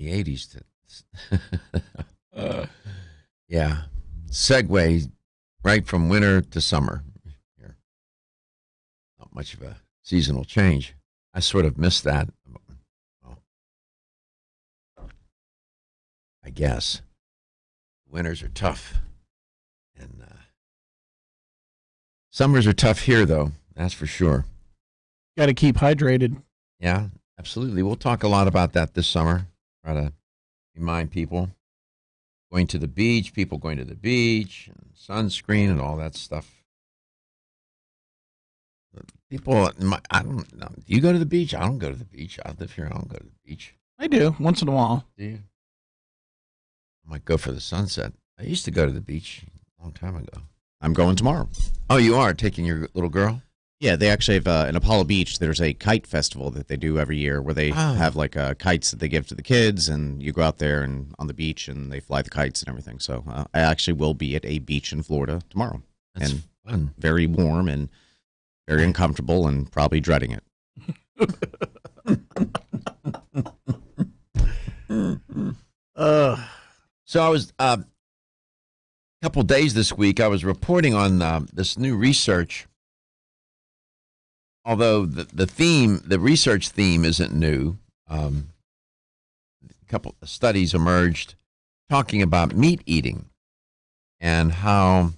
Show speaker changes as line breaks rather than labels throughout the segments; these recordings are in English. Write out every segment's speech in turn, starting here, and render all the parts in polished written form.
the 80s to yeah, segue right from winter to summer here. Not much of a seasonal change. I sort of missed that. Well, I guess winters are tough, and summers are tough here, though. That's for sure.
Got to keep hydrated.
Yeah, absolutely. We'll talk a lot about that this summer. Try to remind people going to the beach, people going to the beach, and sunscreen and all that stuff. People, I don't know. Do you go to the beach? I don't go to the beach. I live here. I don't go to the beach.
I do, once in a while.
Do you? I might go for the sunset. I used to go to the beach a long time ago.
I'm going tomorrow.
Oh, you are taking your little girl?
Yeah, they actually have in Apollo Beach. There's a kite festival that they do every year where they have like kites that they give to the kids, and you go out there and on the beach and they fly the kites and everything. So I actually will be at a beach in Florida tomorrow.
That's
and
fun.
Very warm and very uncomfortable and probably dreading it.
So I was a couple days this week. I was reporting on this new research. Although the research theme isn't new. A couple of studies emerged talking about meat eating and how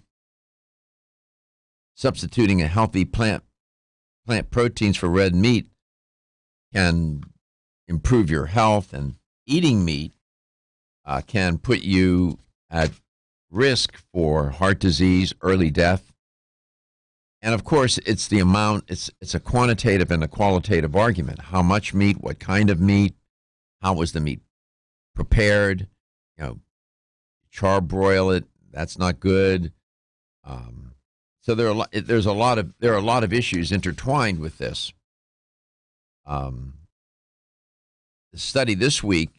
substituting a healthy plant proteins for red meat can improve your health, and eating meat can put you at risk for heart disease, early death. And of course, it's the amount, it's a quantitative and a qualitative argument. How much meat, what kind of meat, how was the meat prepared? You know, charbroil it, that's not good. So there are a lot of issues intertwined with this. The study this week,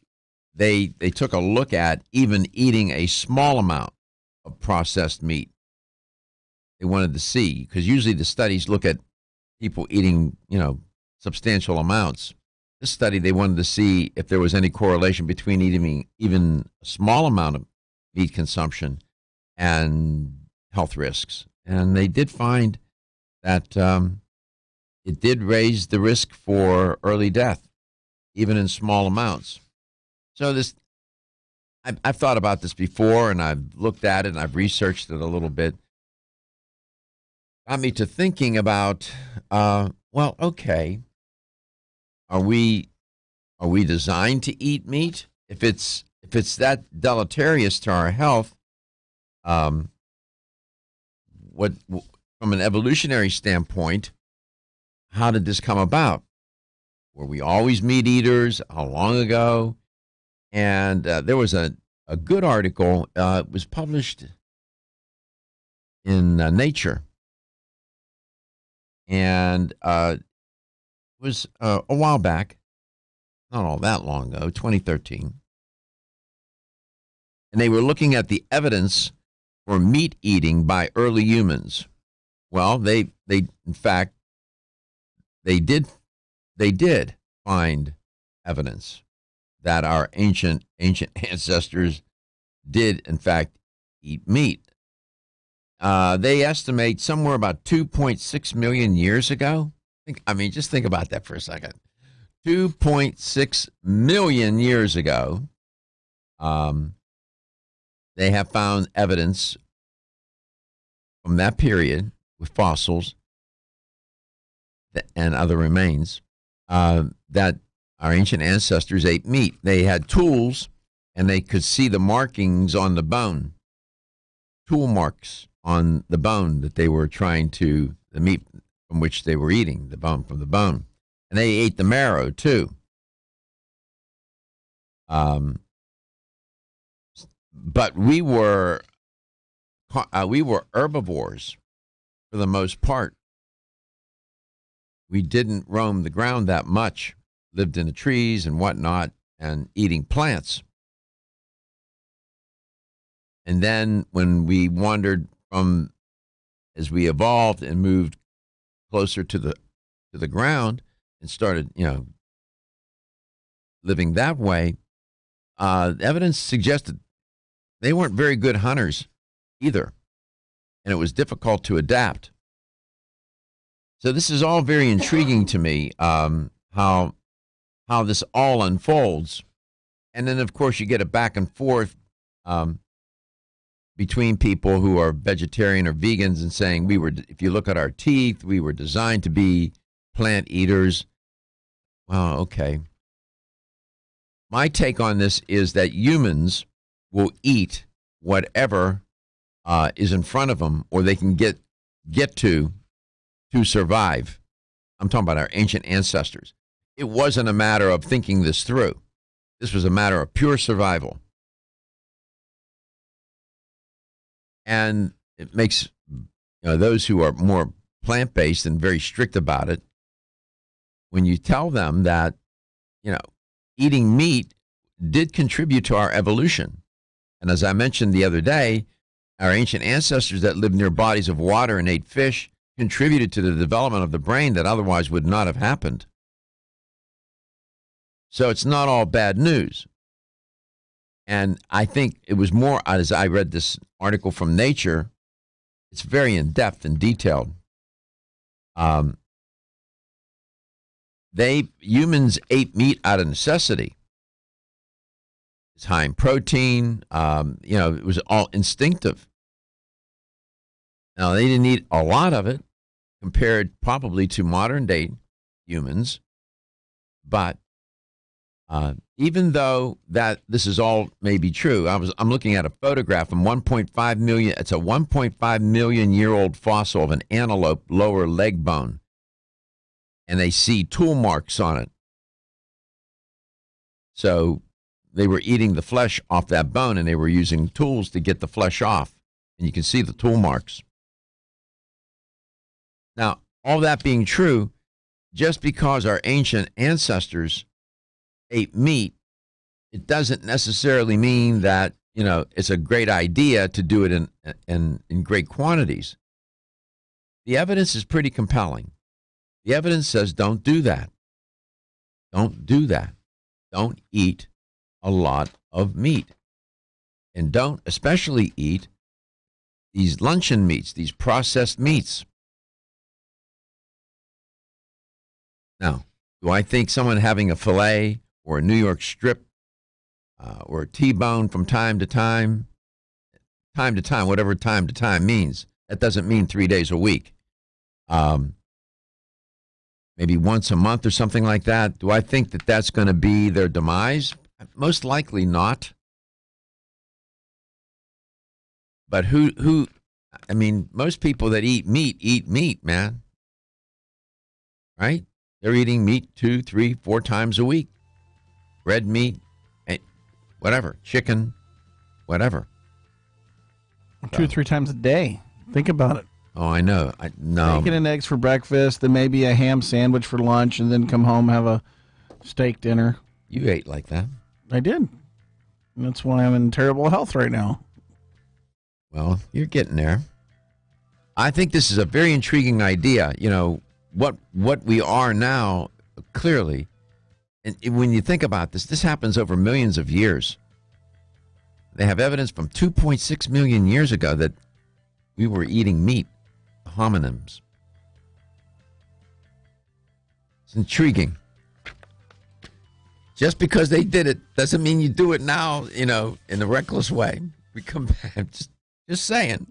they took a look at even eating a small amount of processed meat. They wanted to see, because usually the studies look at people eating, substantial amounts. This study, they wanted to see if there was any correlation between eating even a small amount of meat consumption and health risks. And they did find that it did raise the risk for early death, even in small amounts. So I've thought about this before, and I've looked at it, and I've researched it a little bit. Got me to thinking about, okay, are we designed to eat meat? If it's that deleterious to our health, what from an evolutionary standpoint, how did this come about? Were we always meat eaters? How long ago? And there was a good article. It was published in Nature. And it was a while back, not all that long ago, 2013. And they were looking at the evidence for meat eating by early humans. Well, they in fact, they did find evidence that our ancient ancestors did, in fact, eat meat. They estimate somewhere about 2.6 million years ago. Just think about that for a second. 2.6 million years ago, they have found evidence from that period with fossils and other remains that our ancient ancestors ate meat. They had tools, and they could see the markings on the bone, tool marks on the bone that they were the meat from which they were eating, the bone from the bone. And they ate the marrow too. But we were herbivores for the most part. We didn't roam the ground that much, lived in the trees and whatnot, and eating plants. And then when we wandered as we evolved and moved closer to the ground and started, living that way, evidence suggested they weren't very good hunters either, and it was difficult to adapt. So this is all very intriguing to me, how this all unfolds. And then, of course, you get a back and forth between people who are vegetarian or vegans and saying, if you look at our teeth, we were designed to be plant eaters. Well, okay. My take on this is that humans will eat whatever is in front of them, or they can get to survive. I'm talking about our ancient ancestors. It wasn't a matter of thinking this through. This was a matter of pure survival. And it makes those who are more plant-based and very strict about it, when you tell them that eating meat did contribute to our evolution. And as I mentioned the other day, our ancient ancestors that lived near bodies of water and ate fish contributed to the development of the brain that otherwise would not have happened. So it's not all bad news. And I think it was more, as I read this article from Nature, it's very in-depth and detailed. Humans ate meat out of necessity. It's high in protein. It was all instinctive. Now, they didn't eat a lot of it compared probably to modern day humans, but even though that this is all may be true, I'm looking at a photograph from 1.5 million. It's a 1.5 million year old fossil of an antelope lower leg bone, and they see tool marks on it. So they were eating the flesh off that bone, and they were using tools to get the flesh off, and you can see the tool marks. Now, all that being true, just because our ancient ancestors ate meat, it doesn't necessarily mean that it's a great idea to do it in great quantities. The evidence is pretty compelling. The evidence says don't do that. Don't do that. Don't eat a lot of meat, and don't especially eat these luncheon meats, these processed meats. Now, do I think someone having a filet or a New York strip or a T-bone from time to time, whatever time to time means, that doesn't mean 3 days a week. Maybe once a month or something like that. Do I think that that's going to be their demise? Most likely not. But most people that eat meat, man. Right? They're eating meat 2, 3, 4 times a week. Red meat, whatever, chicken, whatever.
2 or 3 times a day. Think about it.
Oh, I know.
Bacon and eggs for breakfast, then maybe a ham sandwich for lunch, and then come home, have a steak dinner.
You ate like that. I
did. And that's why I'm in terrible health right now.
Well, you're getting there. I think this is a very intriguing idea. What we are now, clearly, and when you think about this happens over millions of years. They have evidence from 2.6 million years ago that we were eating meat, hominins. It's intriguing. Just because they did it doesn't mean you do it now, in a reckless way. We come back, just saying.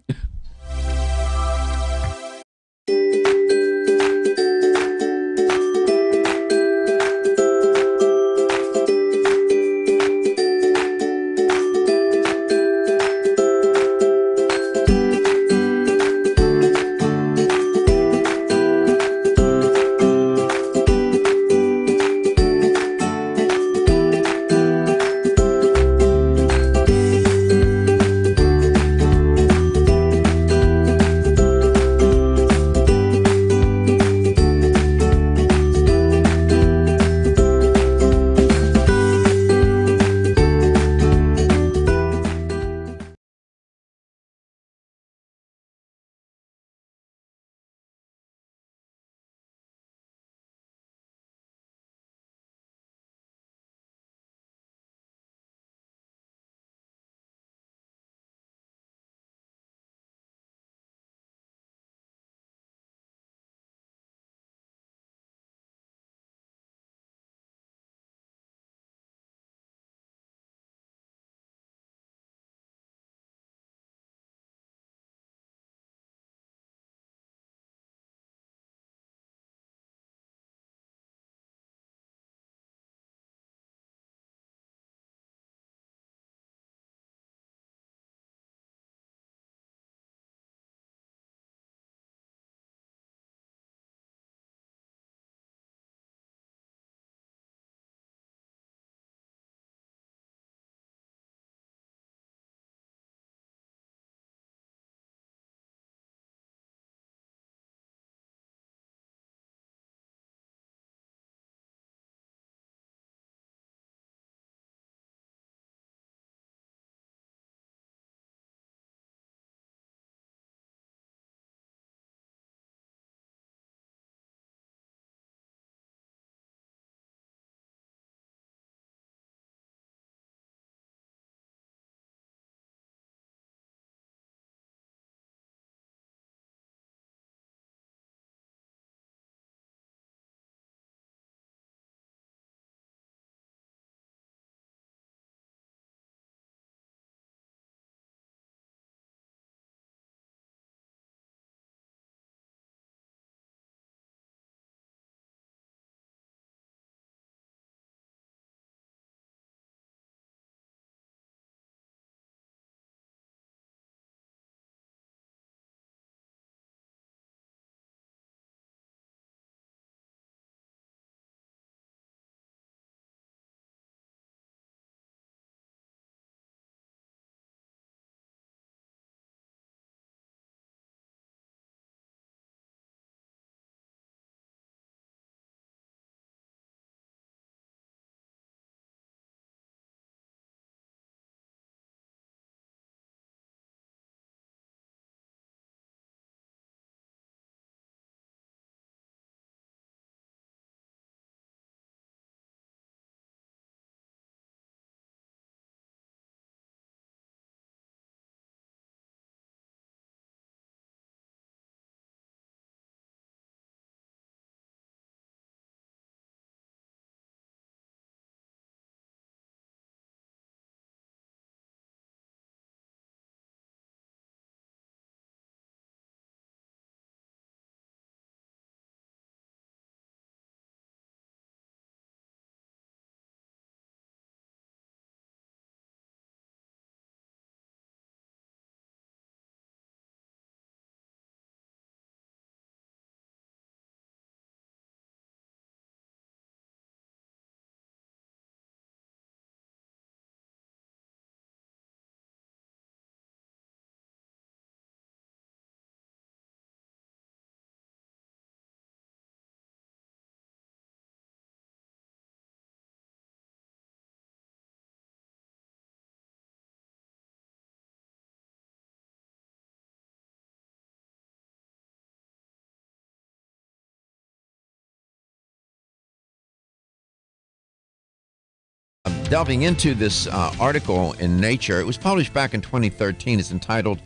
delving into this article in Nature. It was published back in 2013. It's entitled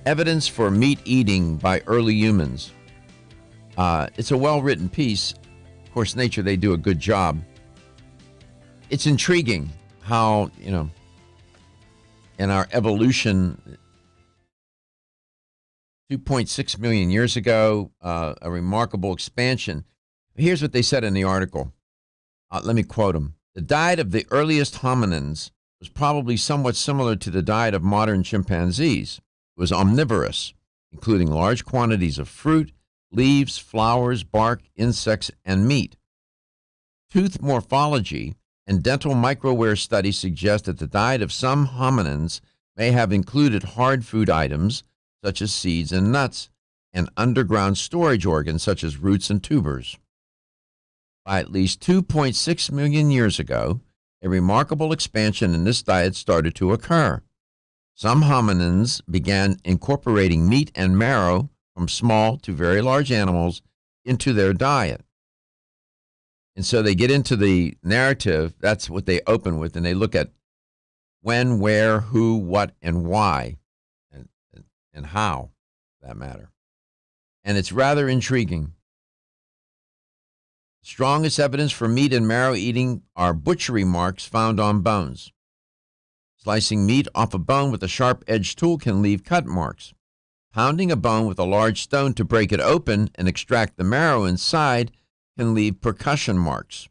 Evidence for Meat Eating by Early Humans. It's a well-written piece. Of course, Nature, they do a good job. It's intriguing how, in our evolution, 2.6 million years ago, a remarkable expansion. Here's what they said in the article. Let me quote them. The diet of the earliest hominins was probably somewhat similar to the diet of modern chimpanzees. It was omnivorous, including large quantities of fruit, leaves, flowers, bark, insects, and meat. Tooth morphology and dental microwear studies suggest that the diet of some hominins may have included hard food items such as seeds and nuts, and underground storage organs such as roots and tubers. By at least 2.6 million years ago, a remarkable expansion in this diet started to occur. Some hominins began incorporating meat and marrow from small to very large animals into their diet. And so they get into the narrative, that's what they open with, and they look at when, where, who, what, and why, and how, for that matter. And it's rather intriguing. Strongest evidence for meat and marrow eating are butchery marks found on bones. Slicing meat off a bone with a sharp-edged tool can leave cut marks. Pounding a bone with a large stone to break it open and extract the marrow inside can leave percussion marks.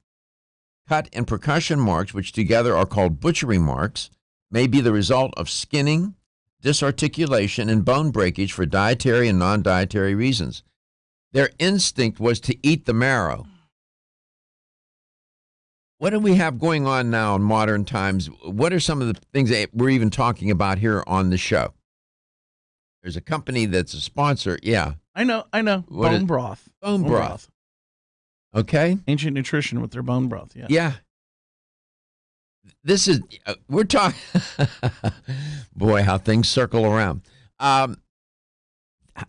Cut and percussion marks, which together are called butchery marks, may be the result of skinning, disarticulation, and bone breakage for dietary and non-dietary reasons. Their instinct was to eat the marrow. What do we have going on now in modern times? What are some of the things that we're even talking about here on the show? There's a company that's a sponsor. Yeah.
I know. Bone broth.
Bone broth. Okay.
Ancient Nutrition with their bone broth. Yeah.
Yeah. This is, we're talking, boy, how things circle around.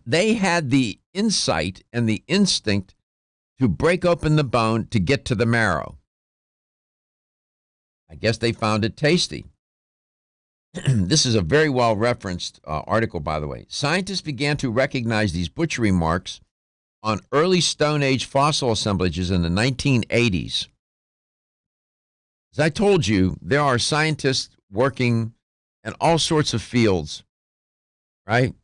They had the insight and the instinct to break open the bone to get to the marrow. I guess they found it tasty. This is a very well-referenced article, by the way. Scientists began to recognize these butchery marks on early Stone Age fossil assemblages in the 1980s. As I told you, there are scientists working in all sorts of fields, right?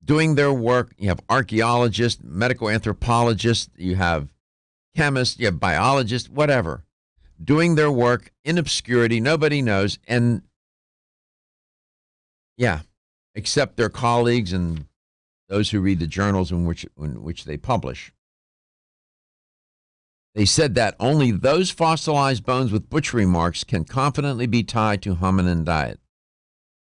Doing their work. You have archaeologists, medical anthropologists, you have chemists, you have biologists, whatever. Doing their work in obscurity, nobody knows, and yeah, except their colleagues and those who read the journals in which they publish. They said that only those fossilized bones with butchery marks can confidently be tied to hominin diet.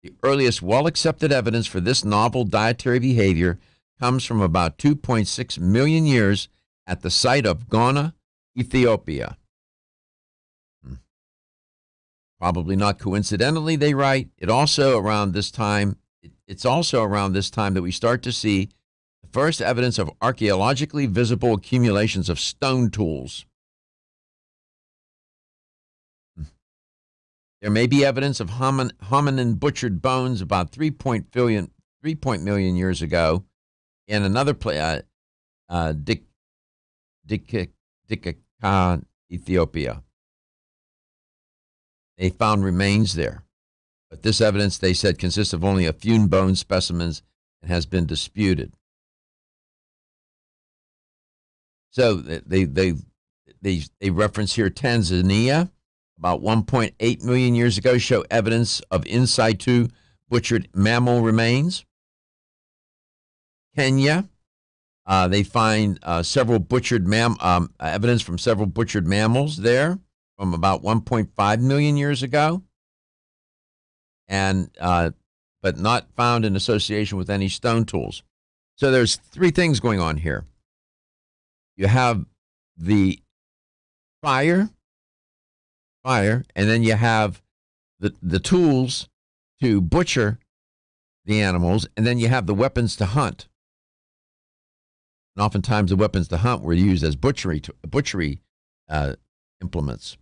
The earliest well-accepted evidence for this novel dietary behavior comes from about 2.6 million years at the site of Ghana, Ethiopia. Probably not coincidentally, they write, it's also around this time that we start to see the first evidence of archaeologically visible accumulations of stone tools. There may be evidence of hominin butchered bones about 3 million years ago in another place, Ethiopia. They found remains there. But this evidence, they said, consists of only a few bone specimens and has been disputed. So they reference here Tanzania, about 1.8 million years ago, show evidence of in situ butchered mammal remains. Kenya, they find several butchered evidence from several butchered mammals there from about 1.5 million years ago, and but not found in association with any stone tools. So there's three things going on here. You have the fire, and then you have the tools to butcher the animals, and then you have the weapons to hunt. And oftentimes the weapons to hunt were used as butchery implements.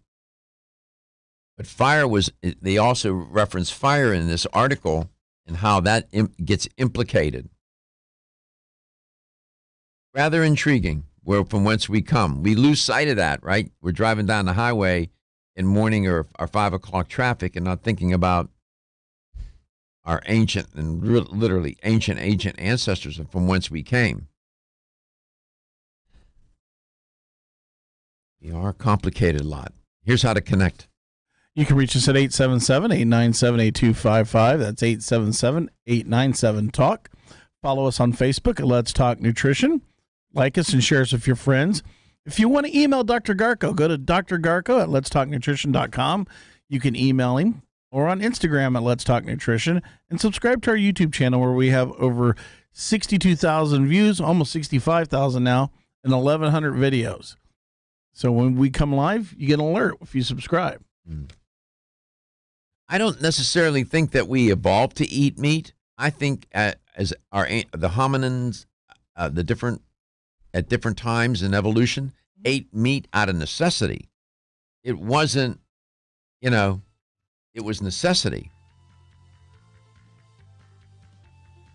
But fire was, they also reference fire in this article and how that gets implicated. Rather intriguing, from whence we come. We lose sight of that, right? We're driving down the highway in morning or 5 o'clock traffic and not thinking about our ancient and literally ancient ancestors and from whence we came. We are a complicated lot. Here's how to connect.
You can reach us at 877-897-8255. That's 877-897-TALK. Follow us on Facebook at Let's Talk Nutrition. Like us and share us with your friends. If you want to email Dr. Garko, go to Dr. Garko at letstalknutrition.com. You can email him or on Instagram at Let's Talk Nutrition, and subscribe to our YouTube channel where we have over 62,000 views, almost 65,000 now, and 1,100 videos. So when we come live, you get an alert if you subscribe.
I don't necessarily think that we evolved to eat meat. I think the hominins, at different times in evolution, ate meat out of necessity. It wasn't, it was necessity.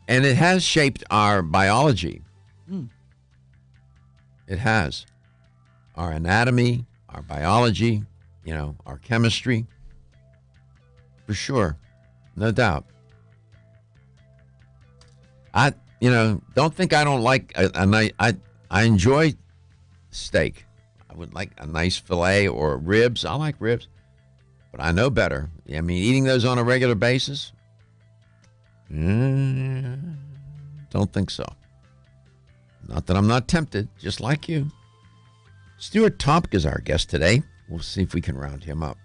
And it has shaped our biology. It has. Our anatomy, our biology, our chemistry. For sure. No doubt. Don't think I don't like I enjoy steak. I would like a nice fillet or ribs. I like ribs, but I know better. I mean, eating those on a regular basis, don't think so. Not that I'm not tempted, just like you. Stuart Tompk is our guest today. We'll see if we can round him up.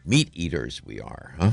Meat eaters we are, huh?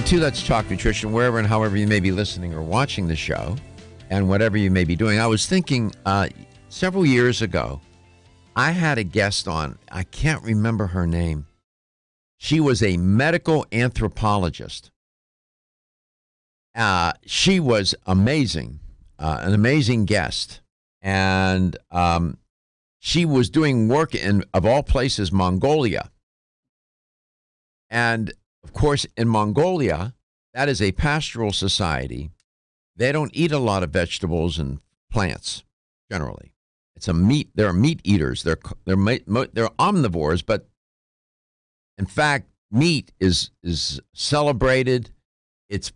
to Let's Talk Nutrition, wherever and however you may be listening or watching the show, and whatever you may be doing. I was thinking several years ago, I had a guest on. I can't remember her name. She was a medical anthropologist. She was amazing, an amazing guest. And she was doing work in, of all places, Mongolia. And, of course, in Mongolia, that is a pastoral society. They don't eat a lot of vegetables and plants, generally. It's a meat. They're meat eaters. They're omnivores, but in fact, meat is celebrated. It's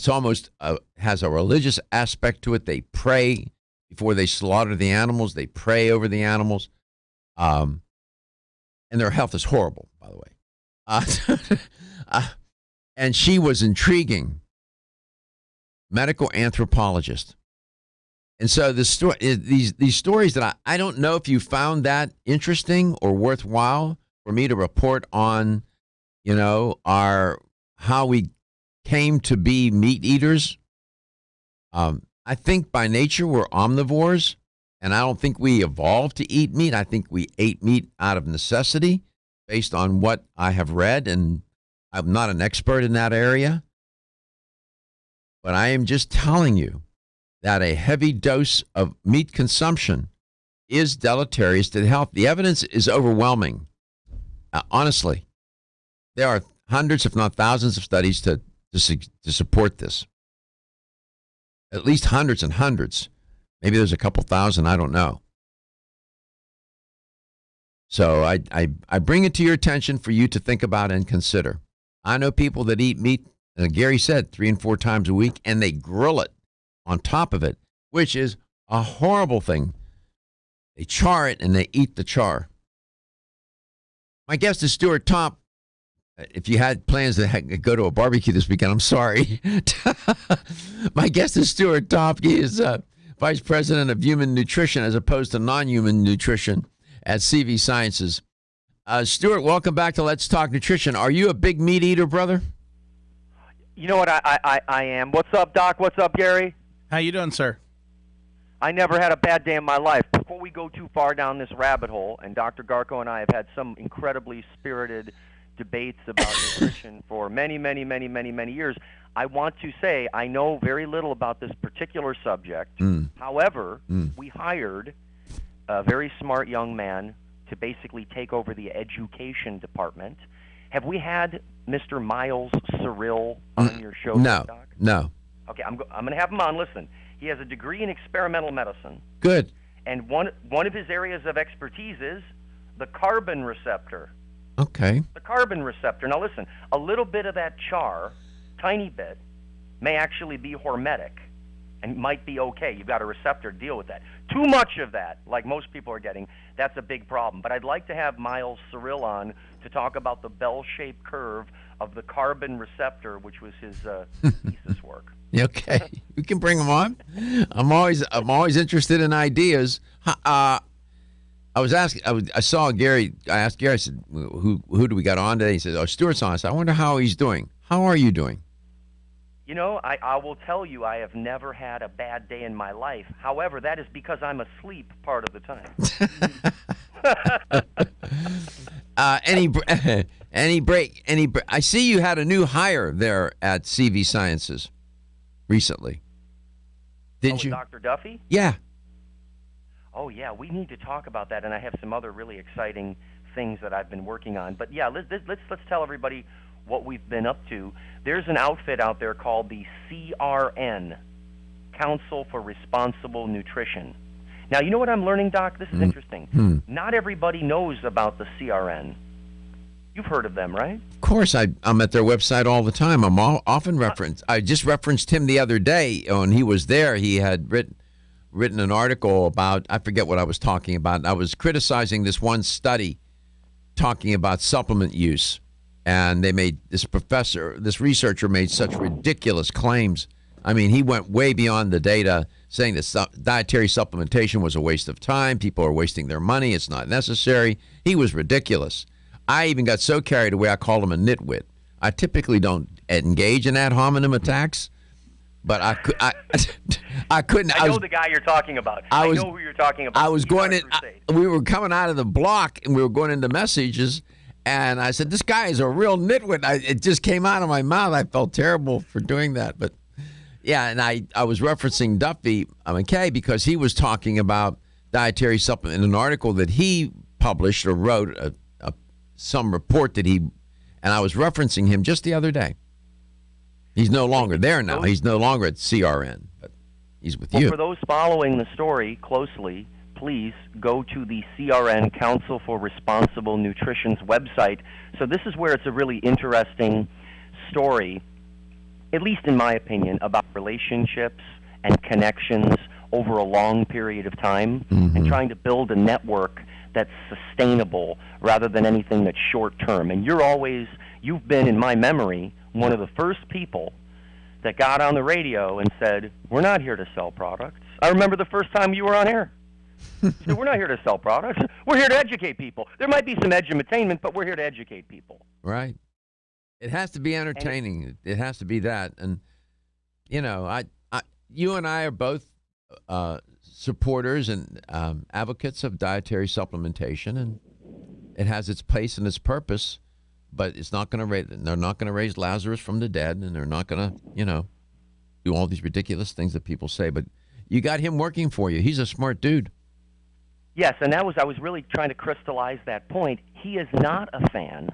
almost has a religious aspect to it. They pray before they slaughter the animals. They pray over the animals. And their health is horrible, by the way. And she was intriguing. Medical anthropologist. And so these stories that I don't know if you found that interesting or worthwhile for me to report on, how we came to be meat eaters. I think by nature we're omnivores, and I don't think we evolved to eat meat. I think we ate meat out of necessity based on what I have read, and I'm not an expert in that area. But I am just telling you that a heavy dose of meat consumption is deleterious to the health. The evidence is overwhelming. Honestly, there are hundreds, if not thousands, of studies to support this. At least hundreds and hundreds. Maybe there's a couple thousand, I don't know. So I bring it to your attention for you to think about and consider. I know people that eat meat, Gary said, 3 and 4 times a week, and they grill it on top of it, which is a horrible thing. They char it and they eat the char. My guest is Stuart Topp. If you had plans to go to a barbecue this weekend, I'm sorry. My guest is Stuart Topp. He is Vice President of Human Nutrition as opposed to non-human nutrition at CV Sciences. Stuart, welcome back to Let's Talk Nutrition. Are you a big meat eater, brother?
You know what, I am. What's up, Doc? What's up, Gary?
How you doing, sir?
I never had a bad day in my life. Before we go too far down this rabbit hole, and Dr. Garko and I have had some incredibly spirited debates about nutrition for many, many, many, many, many years, I want to say I know very little about this particular subject. However, we hired a very smart young man to basically take over the education department. Have we had Mr. Miles Cyril on your show,
No,
Doc?
no.
Okay, I'm going to have him on. Listen, he has a degree in experimental medicine.
Good.
And one of his areas of expertise is the carbon receptor.
Okay.
The carbon receptor. Now listen, a little bit of that char, tiny bit, may actually be hormetic and might be okay. You've got a receptor to deal with that. Too much of that, like most people are getting, that's a big problem. But I'd like to have Miles Cyril on to talk about the bell-shaped curve of the carbon receptor, which was his thesis work.
Okay, we can bring him on. I'm always interested in ideas. I saw Gary. I asked Gary. I said, "Who do we got on today?" He said, "Oh, Stuart's on." I said, "I wonder how he's doing. How are you doing?"
You know, I will tell you, I have never had a bad day in my life. However, that is because I'm asleep part of the time.
Any break? I see you had a new hire there at CV Sciences recently. Didn't you?
Dr. Duffy?
Yeah.
Oh, yeah, we need to talk about that, and I have some other really exciting things that I've been working on. But, yeah, let's tell everybody what we've been up to. There's an outfit out there called the CRN, Council for Responsible Nutrition. Now, you know what I'm learning, Doc? This is interesting. Not everybody knows about the CRN. You've heard of them, right?
Of course, I'm at their website all the time. I'm often referenced. I just referenced him the other day when he was there. He had written an article about, I forget what I was talking about. I was criticizing this one study talking about supplement use. And they made this researcher made such ridiculous claims. I mean, he went way beyond the data, saying that dietary supplementation was a waste of time. People are wasting their money. It's not necessary. He was ridiculous. I even got so carried away, I called him a nitwit. I typically don't engage in ad hominem attacks, but I couldn't.
I know the guy you're talking about. I know who you're talking about.
I was going in. We were coming out of the block, and we were going into messages, and I said, "This guy is a real nitwit." It just came out of my mouth. I felt terrible for doing that, but yeah. And I was referencing Duffy McKay because he was talking about dietary supplement in an article that he published or wrote, some report that he, and I was referencing him just the other day. He's no longer there now. He's no longer at CRN, but he's with you.
For those following the story closely, please go to the CRN Council for Responsible Nutrition's website. So this is where it's a really interesting story, at least in my opinion, about relationships and connections over a long period of time, and trying to build a network that's sustainable rather than anything that's short-term. And you've been, in my memory, one of the first people that got on the radio and said, "We're not here to sell products." I remember the first time you were on air. You said, "We're not here to sell products. We're here to educate people. There might be some edutainment, but we're here to educate people."
Right. It has to be entertaining. It has to be that. And, you know, you and I are both supporters and advocates of dietary supplementation, and it has its place and its purpose. But it's not going to raise. They're not going to raise Lazarus from the dead, and they're not going to, do all these ridiculous things that people say. But you got him working for you. He's a smart dude.
Yes, and I was really trying to crystallize that point. He is not a fan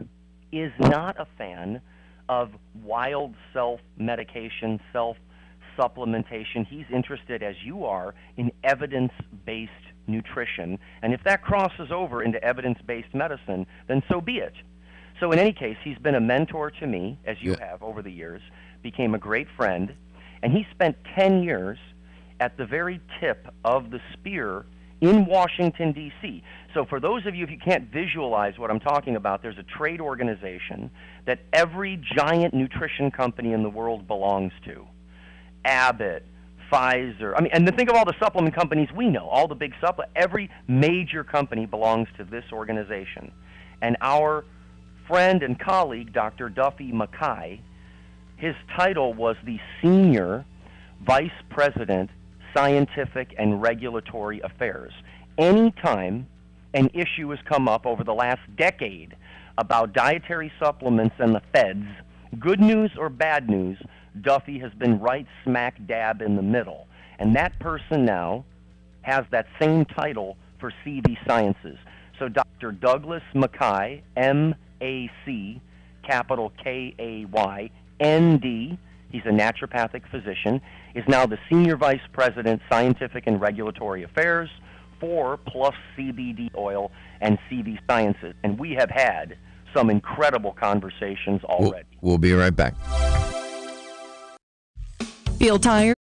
of wild self-medication, self-supplementation. He's interested, as you are, in evidence-based nutrition. And if that crosses over into evidence-based medicine, then so be it. So in any case, he's been a mentor to me, as you have over the years, became a great friend, and he spent 10 years at the very tip of the spear in Washington, D.C. So for those of you, if you can't visualize what I'm talking about, there's a trade organization that every giant nutrition company in the world belongs to. Abbott, Pfizer, and then think of all the supplement companies we know, all the big every major company belongs to this organization. And our friend and colleague, Dr. Duffy McKay, his title was the Senior Vice President, Scientific and Regulatory Affairs. Anytime an issue has come up over the last decade about dietary supplements and the feds, good news or bad news, Duffy has been right smack dab in the middle. And that person now has that same title for CV Sciences. So Dr. Douglas McKay, M.A.C., capital K-A-Y, N.D., he's a naturopathic physician, is now the Senior Vice President, Scientific and Regulatory Affairs for Plus CBD Oil and CV Sciences. And we have had some incredible conversations already.
We'll be right back.
Feel tired?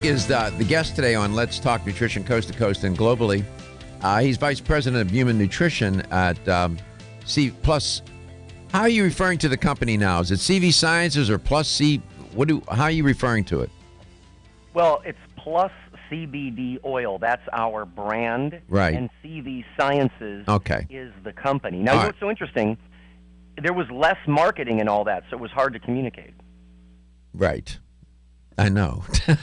Is the guest today on Let's Talk Nutrition Coast to Coast and globally. He's Vice President of Human Nutrition at C Plus. How are you referring to the company now? Is it CV Sciences or Plus C? How are you referring to it?
Well, it's Plus CBD oil. That's our brand.
Right.
And CV Sciences is the company. Now,
All
you know
right.
what's so interesting? There was less marketing and all that, so it was hard to communicate.
Right. I know.
You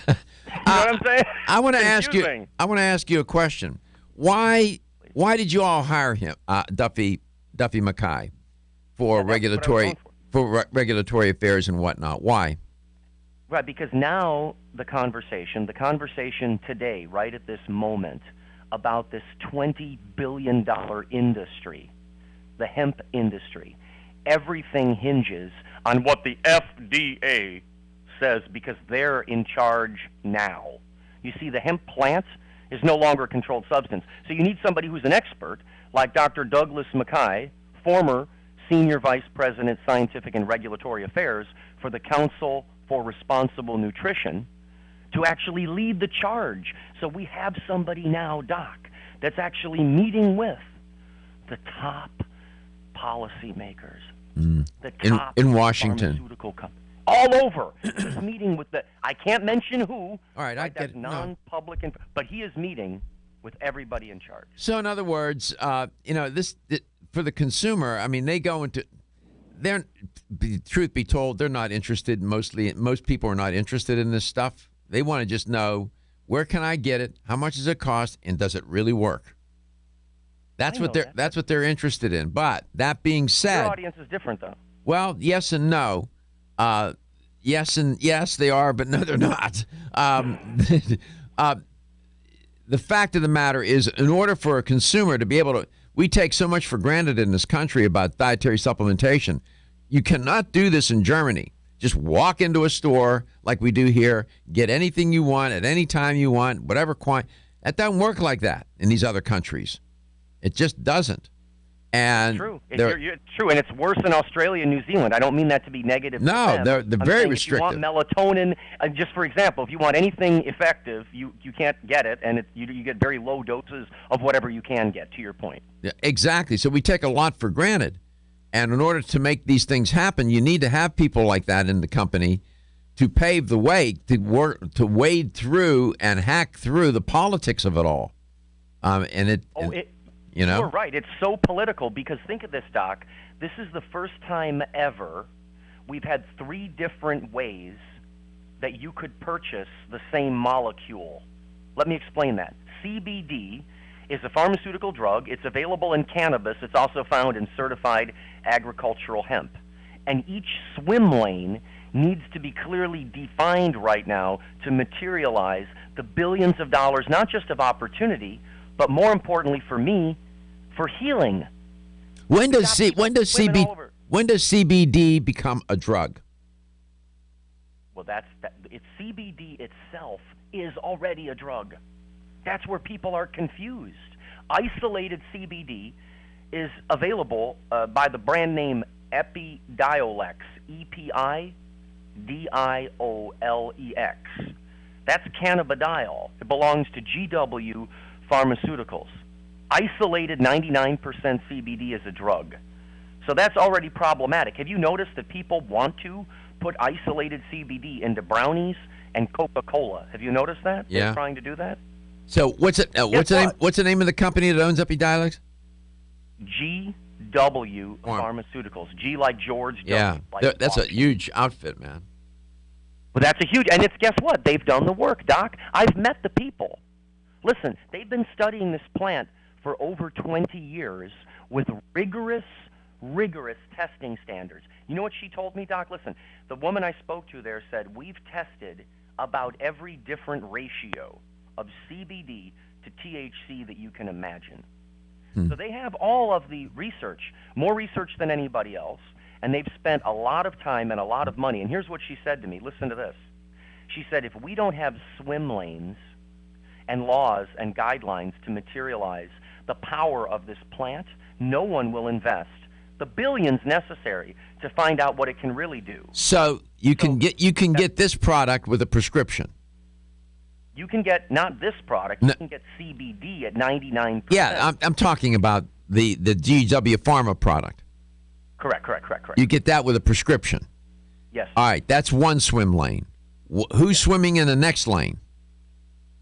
know what I'm saying?
I want to ask you.
Confusing.
I want to ask you a question. Why did you all hire him, Duffy Mackay, for
Yeah, that's what I was
regulatory
going for.
regulatory affairs and whatnot? Why?
Right, because now the conversation today, right at this moment, about this $20 billion industry, the hemp industry, everything hinges on what the FDA says because they're in charge now. You see, the hemp plant is no longer a controlled substance. So you need somebody who's an expert, like Dr. Douglas Mackay, former Senior Vice President, Scientific and Regulatory Affairs for the Council for Responsible Nutrition, to actually lead the charge. So we have somebody now, Doc, that's actually meeting with the top policymakers, the top
in Washington.
pharmaceutical companies. All over. He's meeting with I can't mention who.
All right, I
that's
get it. No.
non-public, but he is meeting with everybody in charge.
So, in other words, this for the consumer. I mean, they go into. Truth be told, they're not interested. Most people are not interested in this stuff. They want to just know, where can I get it? How much does it cost? And does it really work? That's what they're interested in. But that being said,
Your audience is different, though.
well, yes and no. Yes and yes, they are, but no, they're not. The fact of the matter is, in order for a consumer to be able to, we take so much for granted in this country about dietary supplementation. You cannot do this in Germany. Just walk into a store like we do here, get anything you want at any time you want, whatever quantity. That doesn't work like that in these other countries. It just doesn't. And
True. It's true, and it's worse in Australia and New Zealand. I don't mean that to be negative.
No,
to them.
they're
I'm
very
saying
restrictive.
If you want melatonin, just for example, if you want anything effective, you can't get it, and you get very low doses of whatever you can get, to your point.
Yeah, exactly. So we take a lot for granted. And in order to make these things happen, you need to have people like that in the company to pave the way, to wade through and hack through the politics of it all.
You're right. It's so political because think of this, Doc. This is the first time ever we've had 3 different ways that you could purchase the same molecule. Let me explain that. CBD is a pharmaceutical drug. It's available in cannabis. It's also found in certified agricultural hemp. And each swim lane needs to be clearly defined right now to materialize the billions of dollars, not just of opportunity, but more importantly for me, for healing.
When does CBD become a drug?
Well, it's CBD itself is already a drug. That's where people are confused. Isolated CBD is available by the brand name Epidiolex, Epidiolex. That's cannabidiol. It belongs to GW Pharmaceuticals. Isolated 99% CBD is a drug. So that's already problematic. Have you noticed that people want to put isolated CBD into brownies and Coca-Cola? Have you noticed that?
Yeah.
They're trying to do that?
So what's the name of the company that owns Epidiolex?
GW Pharmaceuticals. G like George.
Yeah,
W like
that's
Bob.
a huge outfit, man.
Well, that's a huge, and it's, guess what? They've done the work, Doc. I've met the people. Listen, they've been studying this plant for over 20 years with rigorous testing standards. You know what she told me, Doc? Listen, the woman I spoke to there said, we've tested about every different ratio of CBD to THC that you can imagine. So they have all of the research, more research than anybody else, and they've spent a lot of time and a lot of money. And here's what she said to me. Listen to this. She said, if we don't have swim lanes and laws and guidelines to materialize the power of this plant, no one will invest the billions necessary to find out what it can really do.
So you can get this product with a prescription.
You can get not this product. You can get CBD at 99%.
Yeah, I'm talking about the GW Pharma product.
Correct.
You get that with a prescription.
Yes.
All right, that's one swim lane. Who's swimming in the next lane?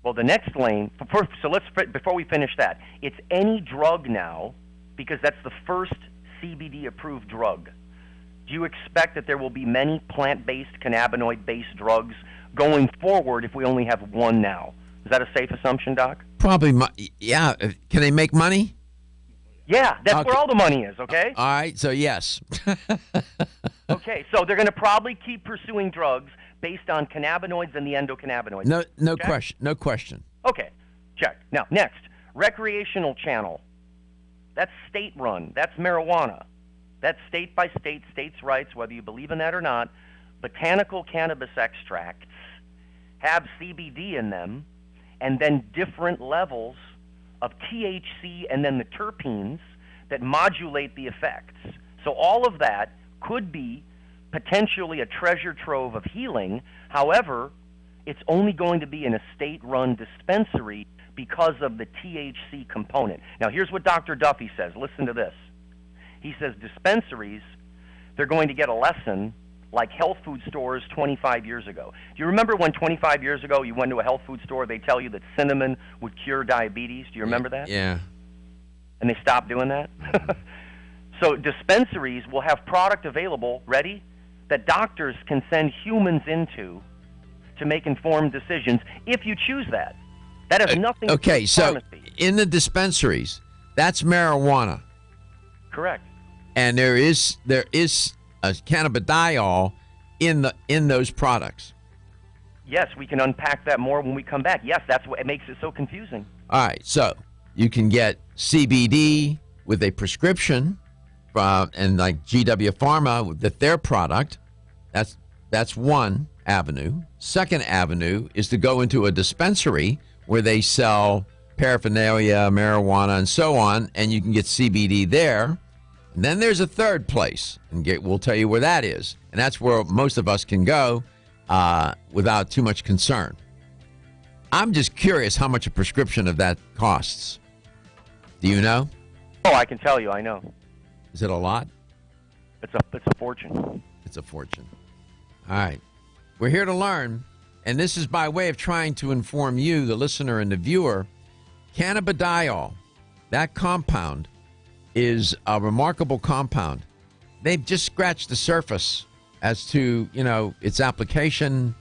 Well, the next lane. Before we finish that, it's any drug now, because that's the first CBD approved drug. Do you expect that there will be many plant-based, cannabinoid-based drugs going forward if we only have one now? Is that a safe assumption, Doc?
Probably. Yeah. Can they make money?
Yeah, that's where all the money is. Okay.
All right. So yes.
Okay. So they're going to probably keep pursuing drugs based on cannabinoids and the endocannabinoids.
No
check?
question. No question.
Okay, check. Now, next, recreational channel. That's state-run. That's marijuana. That's state by state, states' rights, whether you believe in that or not. Botanical cannabis extracts have CBD in them, and then different levels of THC and then the terpenes that modulate the effects. So all of that could be potentially a treasure trove of healing. However, it's only going to be in a state-run dispensary because of the THC component. Now, here's what Dr. Duffy says. Listen to this. He says dispensaries, they're going to get a lesson like health food stores 25 years ago. Do you remember when 25 years ago you went to a health food store, they tell you that cinnamon would cure diabetes? Do you remember that?
Yeah.
And they stopped doing that? So dispensaries will have product available, ready, that doctors can send humans into to make informed decisions if you choose that. That has nothing to do with pharmacy.
In the dispensaries, that's marijuana.
Correct.
And there is a cannabidiol in those products.
Yes, we can unpack that more when we come back. Yes, that's what it makes it so confusing.
All right, so you can get CBD with a prescription and like GW Pharma with their product. That's one avenue. Second avenue is to go into a dispensary where they sell paraphernalia, marijuana, and so on, and you can get CBD there. And then there's a third place, and we'll tell you where that is. And that's where most of us can go without too much concern. I'm just curious how much a prescription of that costs. Do you know?
Oh, I can tell you, I know.
Is it a lot?
It's a fortune.
It's a fortune. All right. We're here to learn, and this is by way of trying to inform you, the listener and the viewer. Cannabidiol, that compound, is a remarkable compound. They've just scratched the surface as to, its application,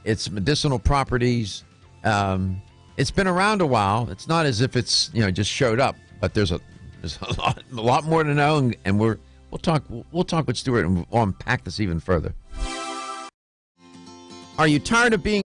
its medicinal properties. It's been around a while. It's not as if it's, just showed up, but there's a lot more to know, and we'll talk with Stuart and we'll unpack this even further. Are you tired of being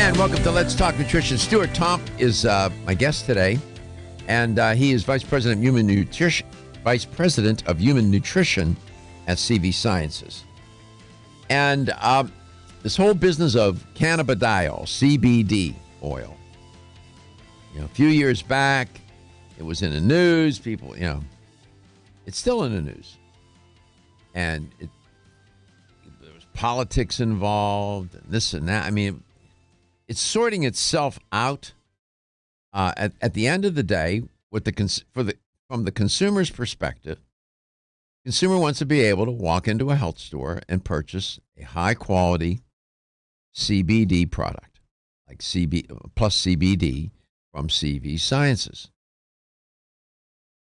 And welcome to Let's Talk Nutrition. Stuart Tomp is my guest today, and he is Vice President of Human Nutrition, at CV Sciences. And this whole business of cannabidiol, CBD oil, a few years back, it was in the news. People, it's still in the news, and there was politics involved, and this and that. I mean, it's sorting itself out. At the end of the day, from the consumer's perspective, consumer wants to be able to walk into a health store and purchase a high quality CBD product, like plus CBD from CV Sciences,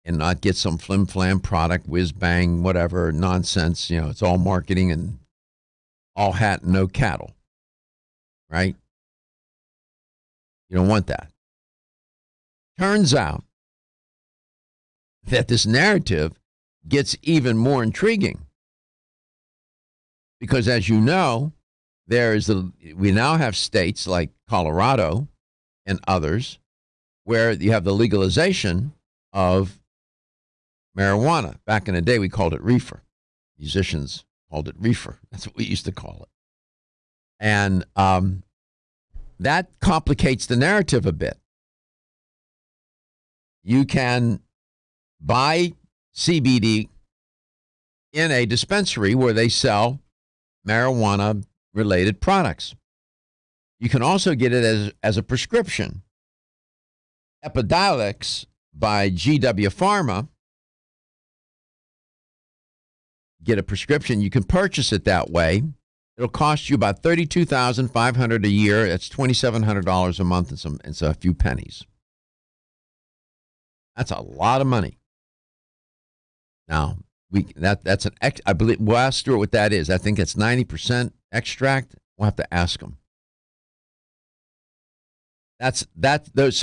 and not get some flim-flam product, whiz-bang, whatever nonsense. It's all marketing and all hat and no cattle, right? You don't want that. Turns out that this narrative gets even more intriguing because, as you know, we now have states like Colorado and others where you have the legalization of marijuana. Back in the day, we called it reefer. Musicians called it reefer. That's what we used to call it. And that complicates the narrative a bit. You can buy CBD in a dispensary where they sell marijuana-related products. You can also get it as a prescription. Epidiolex by GW Pharma, get a prescription. You can purchase it that way. It'll cost you about $32,500 a year. That's $2,700 a month and a few pennies. That's a lot of money. Now, I believe, we'll ask Stuart what that is. I think it's 90% extract. We'll have to ask him. So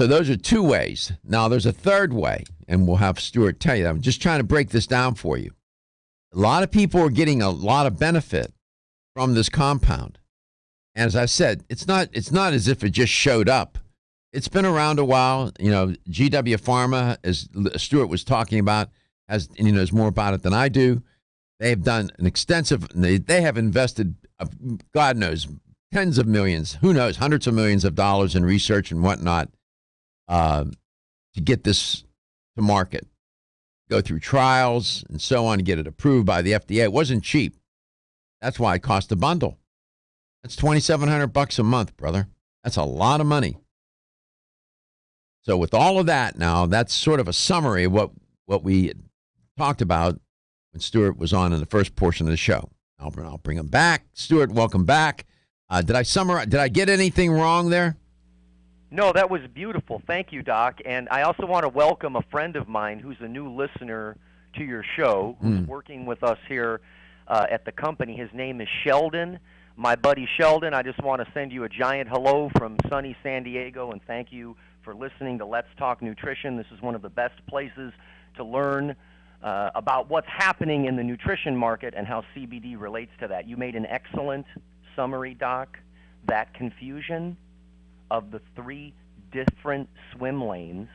those are two ways. Now, there's a third way, and we'll have Stuart tell you that. I'm just trying to break this down for you. A lot of people are getting a lot of benefit from this compound. And as I said, it's not as if it just showed up. It's been around a while. GW Pharma, as Stuart was talking about, knows more about it than I do. They've done an extensive, they have invested, God knows, tens of millions, who knows, hundreds of millions of dollars in research and whatnot to get this to market. Go through trials and so on to get it approved by the FDA. It wasn't cheap. That's why it cost a bundle. That's $2,700 a month, brother. That's a lot of money. So with all of that now, that's sort of a summary of what we talked about when Stuart was on in the first portion of the show. I'll bring him back. Stuart, welcome back. Did I get anything wrong there?
No, that was beautiful. Thank you, Doc. And I also want to welcome a friend of mine who's a new listener to your show, who's working with us here at the company. His name is Sheldon. My buddy Sheldon, I just want to send you a giant hello from sunny San Diego, and thank you for listening to Let's Talk Nutrition. This is one of the best places to learn about what's happening in the nutrition market and how CBD relates to that. You made an excellent summary, Doc. That confusion of the three different swim lanes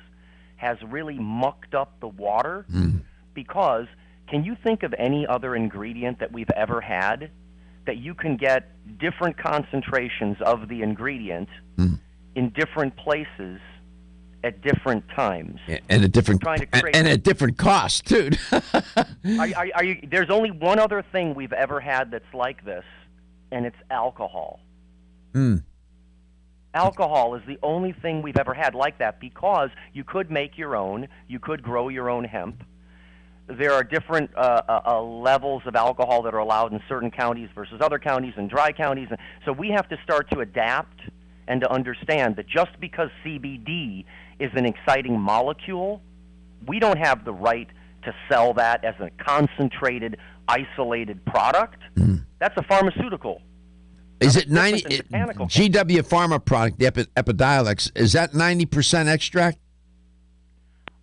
has really mucked up the water because can you think of any other ingredient that we've ever had that you can get different concentrations of the ingredient in different places at different times
and at different costs too?
There's only one other thing we've ever had that's like this, and it's alcohol. Alcohol is the only thing we've ever had like that because you could make your own, you could grow your own hemp. There are different levels of alcohol that are allowed in certain counties versus other counties and dry counties. So we have to start to adapt and to understand that just because CBD is an exciting molecule, we don't have the right to sell that as a concentrated, isolated product. That's a pharmaceutical.
Is it 90 GW Pharma product, the Epidiolex? Is that 90% extract?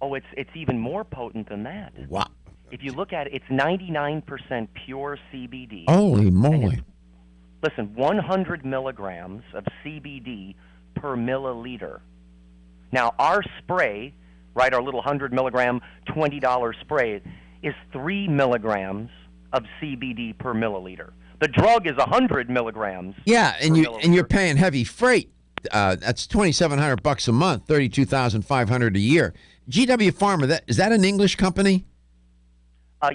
Oh, it's even more potent than that.
Wow!
If you look at it, it's 99% pure CBD.
Holy moly!
Listen, 100 milligrams of CBD per milliliter. Now, our spray, right, our little 100 milligram, $20 spray, is 3 milligrams of CBD per milliliter. The drug is 100 milligrams.
Yeah, and
per
you
milliliter.
and you're paying heavy freight. That's $2,700 a month, $32,500 a year. GW Pharma, is that an English company?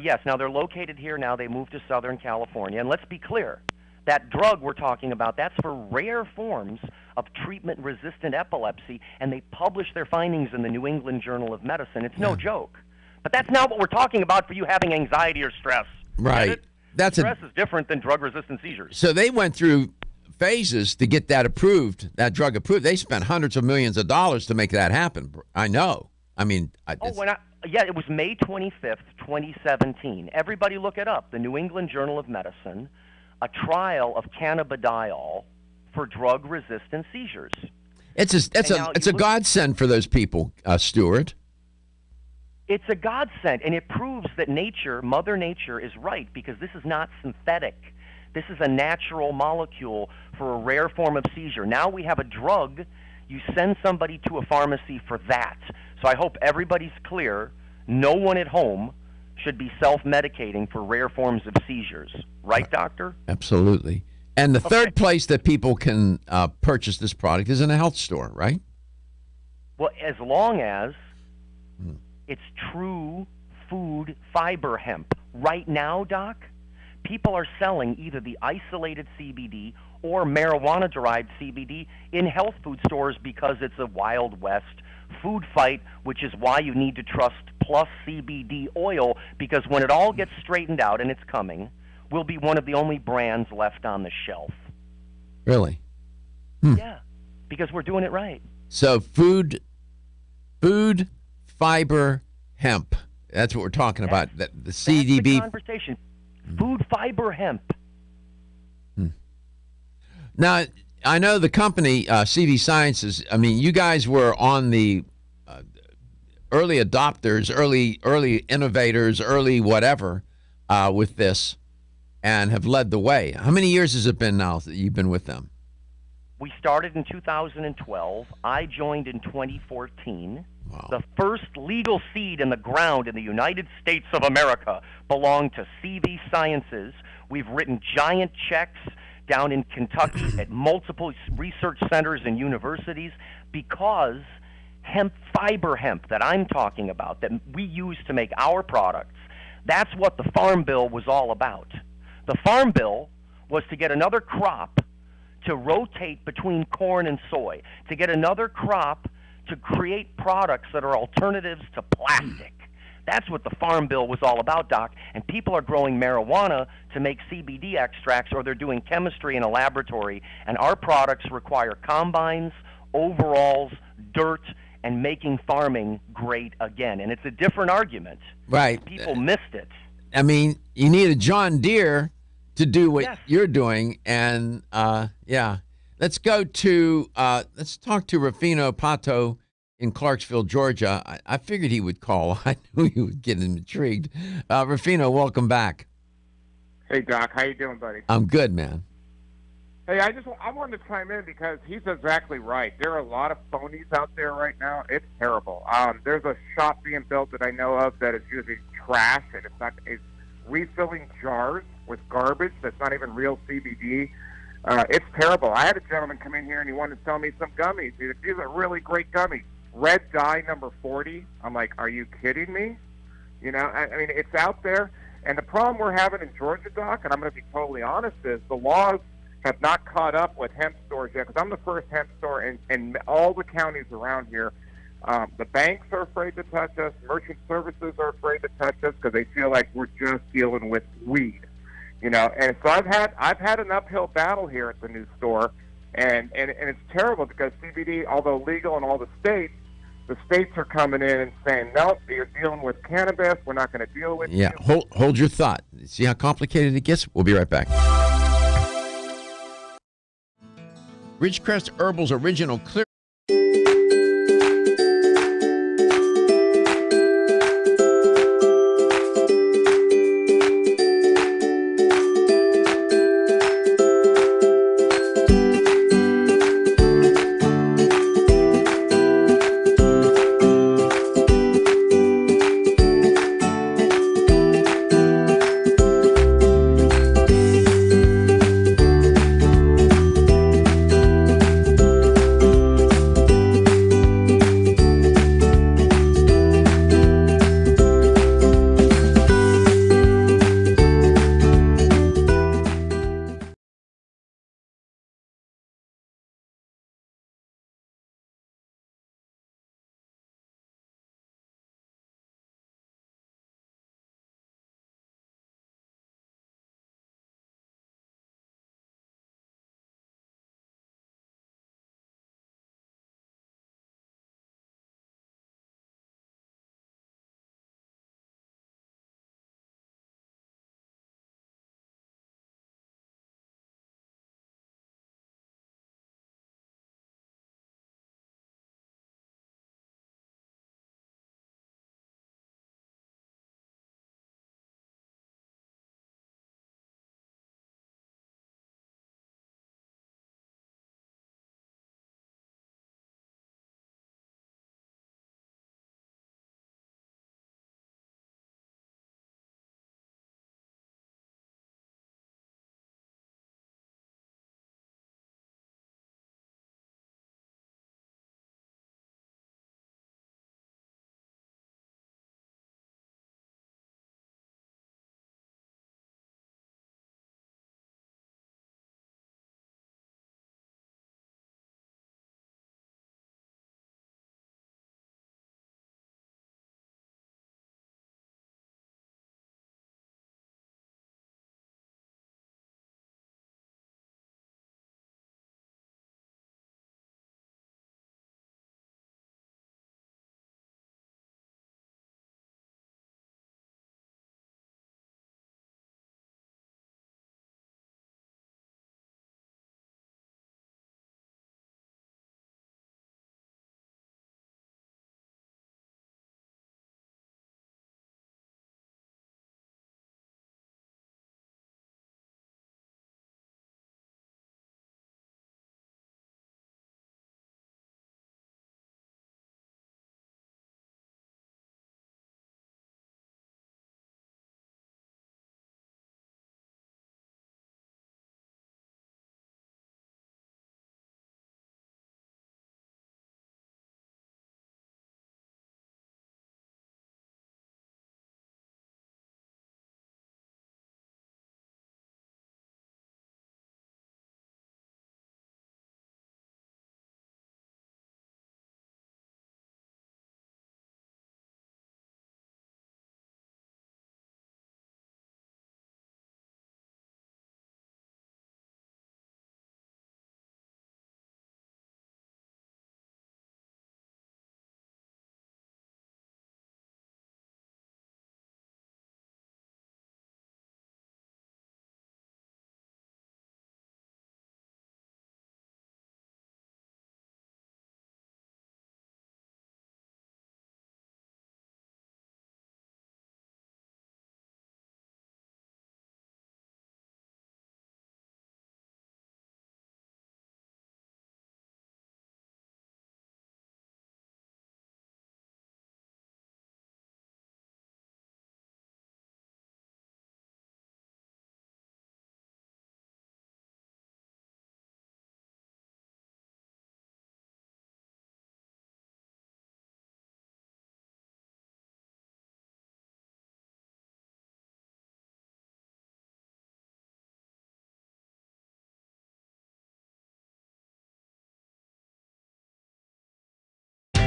Yes. Now they're located here. Now they moved to Southern California. And let's be clear, that drug we're talking about, that's for rare forms of treatment-resistant epilepsy, and they publish their findings in the New England Journal of Medicine. It's no joke. But that's not what we're talking about for you having anxiety or stress.
Right.
Get it? Stress is different than drug-resistant seizures.
So they went through phases to get that approved, that drug approved. They spent hundreds of millions of dollars to make that happen. I know. I mean,
it was May 25th, 2017. Everybody look it up. The New England Journal of Medicine, a trial of cannabidiol for drug-resistant seizures.
It's a godsend for those people, Stuart.
It's a godsend, and it proves that Mother Nature is right, because this is not synthetic. This is a natural molecule for a rare form of seizure. Now we have a drug. You send somebody to a pharmacy for that. So I hope everybody's clear. No one at home should be self-medicating for rare forms of seizures. Right, doctor?
Absolutely. And the third place that people can purchase this product is in a health store, right?
Well, as long as it's true food fiber hemp. Right now, Doc, people are selling either the isolated CBD or marijuana-derived CBD in health food stores because it's a Wild West food fight, which is why you need to trust Plus CBD oil, because when it all gets straightened out, and it's coming, we'll be one of the only brands left on the shelf.
Really?
Yeah, because we're doing it right.
So food fiber hemp. That's what we're talking about. The CDB.
That's the conversation. Food fiber hemp.
Now, I know the company, CV Sciences, I mean, you guys were on the early adopters, early innovators, early whatever with this, and have led the way. How many years has it been now that you've been with them?
We started in 2012. I joined in 2014.
Wow.
The first legal seed in the ground in the United States of America belonged to CV Sciences. We've written giant checks down in Kentucky at multiple research centers and universities because fiber hemp that I'm talking about, that we use to make our products, that's what the Farm Bill was all about. The Farm Bill was to get another crop to rotate between corn and soy, to get another crop to create products that are alternatives to plastic. That's what the Farm Bill was all about, Doc. And people are growing marijuana to make CBD extracts, or they're doing chemistry in a laboratory. And our products require combines, overalls, dirt, and making farming great again. And it's a different argument.
Right.
People missed it.
I mean, you need a John Deere to do what you're doing. And, let's go to, let's talk to Rufino Pato in Clarksville, Georgia. I figured he would call. I knew he would get intrigued. Rufino, welcome back.
Hey, Doc. How you doing, buddy?
I'm good, man.
Hey, I wanted to chime in because he's exactly right. There are a lot of phonies out there right now. It's terrible. There's a shop being built that I know of that is using trash, and it's refilling jars with garbage that's not even real CBD. It's terrible. I had a gentleman come in here, and he wanted to sell me some gummies. He said, these are really great gummies. Red dye number 40. I'm like, are you kidding me? You know, I mean, it's out there. And the problem we're having in Georgia, Doc, and I'm going to be totally honest, is the laws have not caught up with hemp stores yet, because I'm the first hemp store in all the counties around here. The banks are afraid to touch us. Merchant services are afraid to touch us because they feel like we're just dealing with weed. You know, and so I've had an uphill battle here at the new store, and it's terrible because CBD, although legal in all the states are coming in and saying, no, you're dealing with cannabis. We're not going to deal with you.
Hold your thought. See how complicated it gets? We'll be right back. Ridgecrest Herbal's original clear.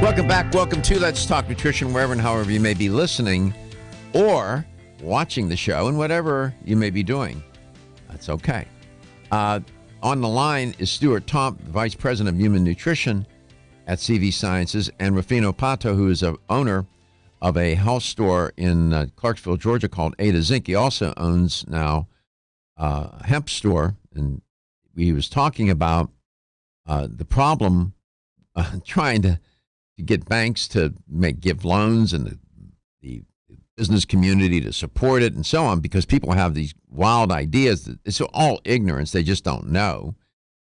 Welcome back. Welcome to Let's Talk Nutrition, wherever and however you may be listening or watching the show, and whatever you may be doing. That's okay. On the line is Stuart Tomp, Vice President of Human Nutrition at CV Sciences, and Rufino Pato, who is a owner of a health store in Clarksville, Georgia, called A to Zinc. He also owns now a hemp store, and he was talking about the problem trying to get banks to give loans and the business community to support it and so on, because people have these wild ideas. That it's all ignorance. They just don't know.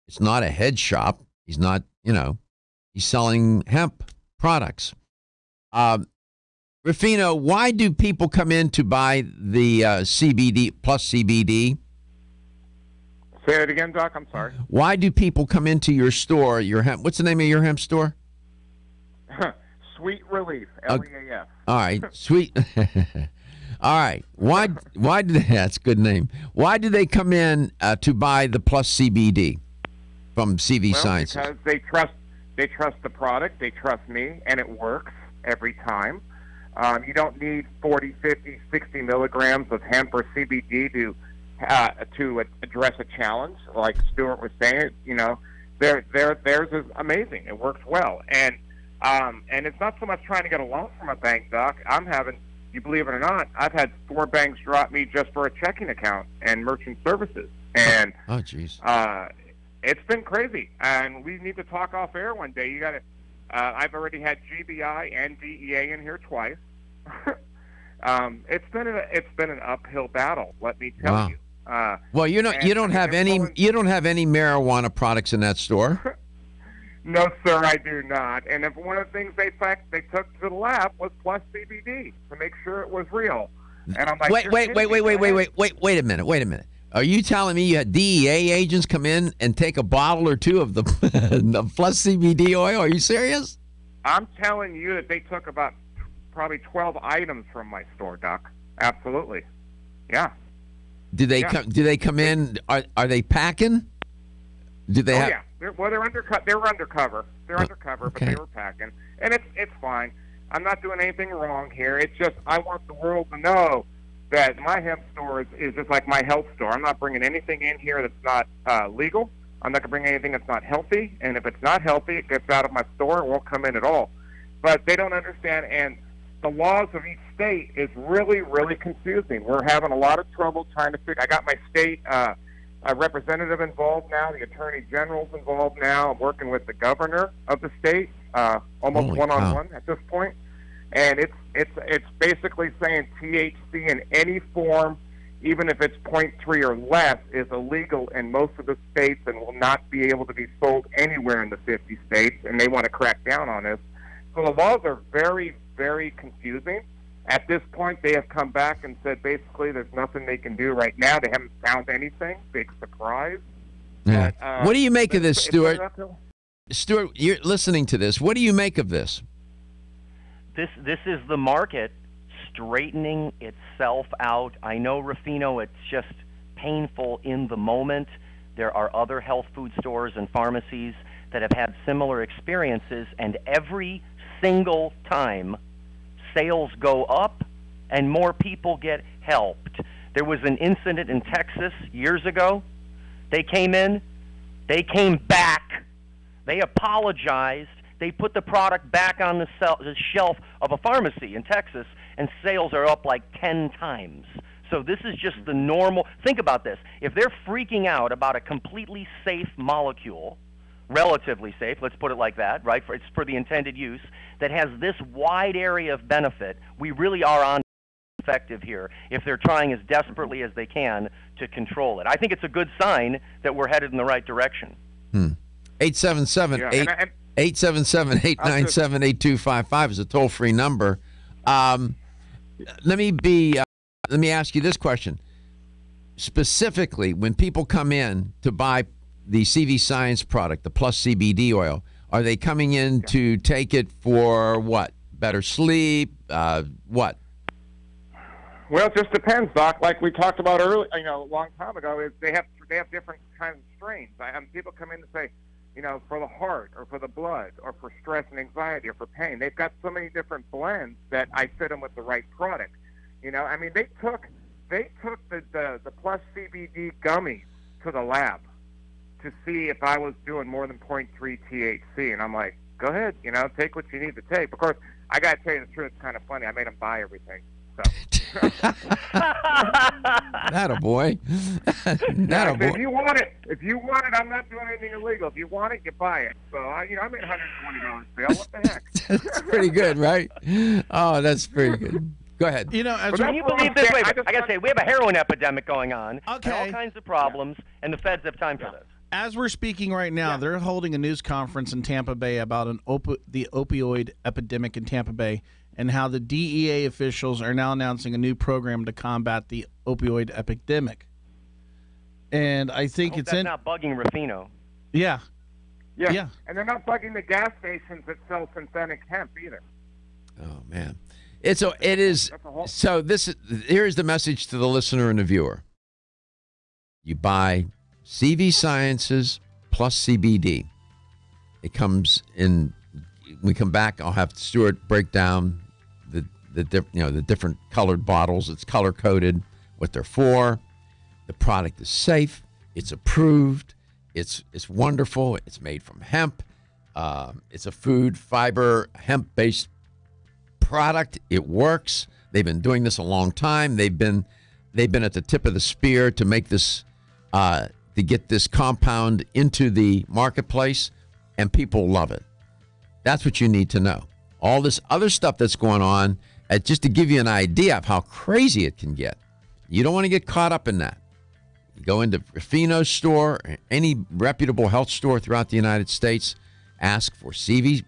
It's not a head shop. He's not, he's selling hemp products. Rufino, why do people come in to buy the CBD plus CBD?
Say it again, Doc. I'm sorry.
Why do people come into your store, your hemp? What's the name of your hemp store?
Sweet Relief, LEAF.
All right, sweet. All right. Why do they? That's a good name. Why do they come in to buy the Plus CBD from CV Sciences?
Because they trust the product, they trust me, and it works every time. You don't need 40, 50, 60 milligrams of hemp or CBD to address a challenge, like Stuart was saying. Theirs is amazing. It works well, and it's not so much trying to get a loan from a bank, Doc. You believe it or not, I've had 4 banks drop me just for a checking account and merchant services, and it's been crazy. And we need to talk off air one day. You got to. I've already had GBI and DEA in here twice. It's been an uphill battle. Let me tell you.
Well, you don't have any marijuana products in that store.
No, sir, I do not. And if one of the things they took to the lab was plus CBD to make sure it was real. And I'm like,
wait a minute. Are you telling me you had DEA agents come in and take a bottle or two of the plus CBD oil? Are you serious?
I'm telling you that they took about probably 12 items from my store, Doc. Absolutely. Yeah.
Do they come in? Are they packing? Do they have?
Yeah. They're undercover. They're undercover. But they were packing, and it's fine. I'm not doing anything wrong here. It's just I want the world to know that my hemp store is just like my health store. I'm not bringing anything in here that's not legal. I'm not going to bring anything that's not healthy. And if it's not healthy, it gets out of my store. It won't come in at all. But they don't understand, and the laws of each state is really, really confusing. We're having a lot of trouble trying to figure. I got my state representative involved now. The attorney general's involved now. I'm working with the governor of the state, almost one-on-one at this point. And it's basically saying THC in any form, even if it's 0.3 or less, is illegal in most of the states and will not be able to be sold anywhere in the 50 states. And they want to crack down on this. So the laws are very, very confusing. At this point, they have come back and said basically there's nothing they can do right now. They haven't found anything. Big surprise.
Yeah.
But,
what do you make of this, Stuart? Stuart, you're listening to this. What do you make of this?
This is the market straightening itself out. I know, Rufino, it's just painful in the moment. There are other health food stores and pharmacies that have had similar experiences, and every single time sales go up and more people get helped. There was an incident in Texas years ago. They came in, they came back, they apologized, they put the product back on the shelf of a pharmacy in Texas, and sales are up like 10 times. So this is just the normal. Think about this. If they're freaking out about a completely safe molecule, relatively safe, let's put it like that, right? It's for the intended use, that has this wide area of benefit, we really are on effective here if they're trying as desperately as they can to control it. I think it's a good sign that we're headed in the right direction.
877-897-8255 is a toll-free number. Let me ask you this question. Specifically, when people come in to buy the CV Science product, the Plus CBD oil, are they coming in to take it for what? Better sleep? What?
Well, it just depends, Doc. Like we talked about earlier, a long time ago, is they have different kinds of strains. People come in and say, for the heart or for the blood or for stress and anxiety or for pain. They've got so many different blends that I fit them with the right product. I mean, they took the Plus CBD gummies to the lab to see if I was doing more than 0.3 THC, and I'm like, go ahead, take what you need to take. Of course, I got to tell you the truth. It's kind of funny. I made them buy everything. So.
Not a boy. Not a boy.
If you want it, I'm not doing anything illegal. If you want it, you buy it. So I made $120 sale. What the heck?
That's pretty good, right? Oh, that's pretty good. Go ahead.
Can you believe this? Wait, I gotta say, we have a heroin epidemic going on,
Okay.
and all kinds of problems, and the feds have time for this.
As we're speaking right now, they're holding a news conference in Tampa Bay about the opioid epidemic in Tampa Bay and how the DEA officials are now announcing a new program to combat the opioid epidemic. And I think
That's not bugging Rufino.
Yeah.
Yeah. And they're not bugging the gas stations that sell synthetic hemp either.
Oh man, it is. So here's the message to the listener and the viewer. You buy CV Sciences plus CBD. It comes in. We come back. I'll have Stuart break down the different colored bottles. It's color coded, what they're for. The product is safe. It's approved. It's wonderful. It's made from hemp. It's a food fiber hemp based product. It works. They've been doing this a long time. They've been at the tip of the spear to make this to get this compound into the marketplace, and people love it. That's what you need to know. All this other stuff that's going on, just to give you an idea of how crazy it can get. You don't want to get caught up in that. You go into Rufino's store, or any reputable health store throughout the United States, ask for CV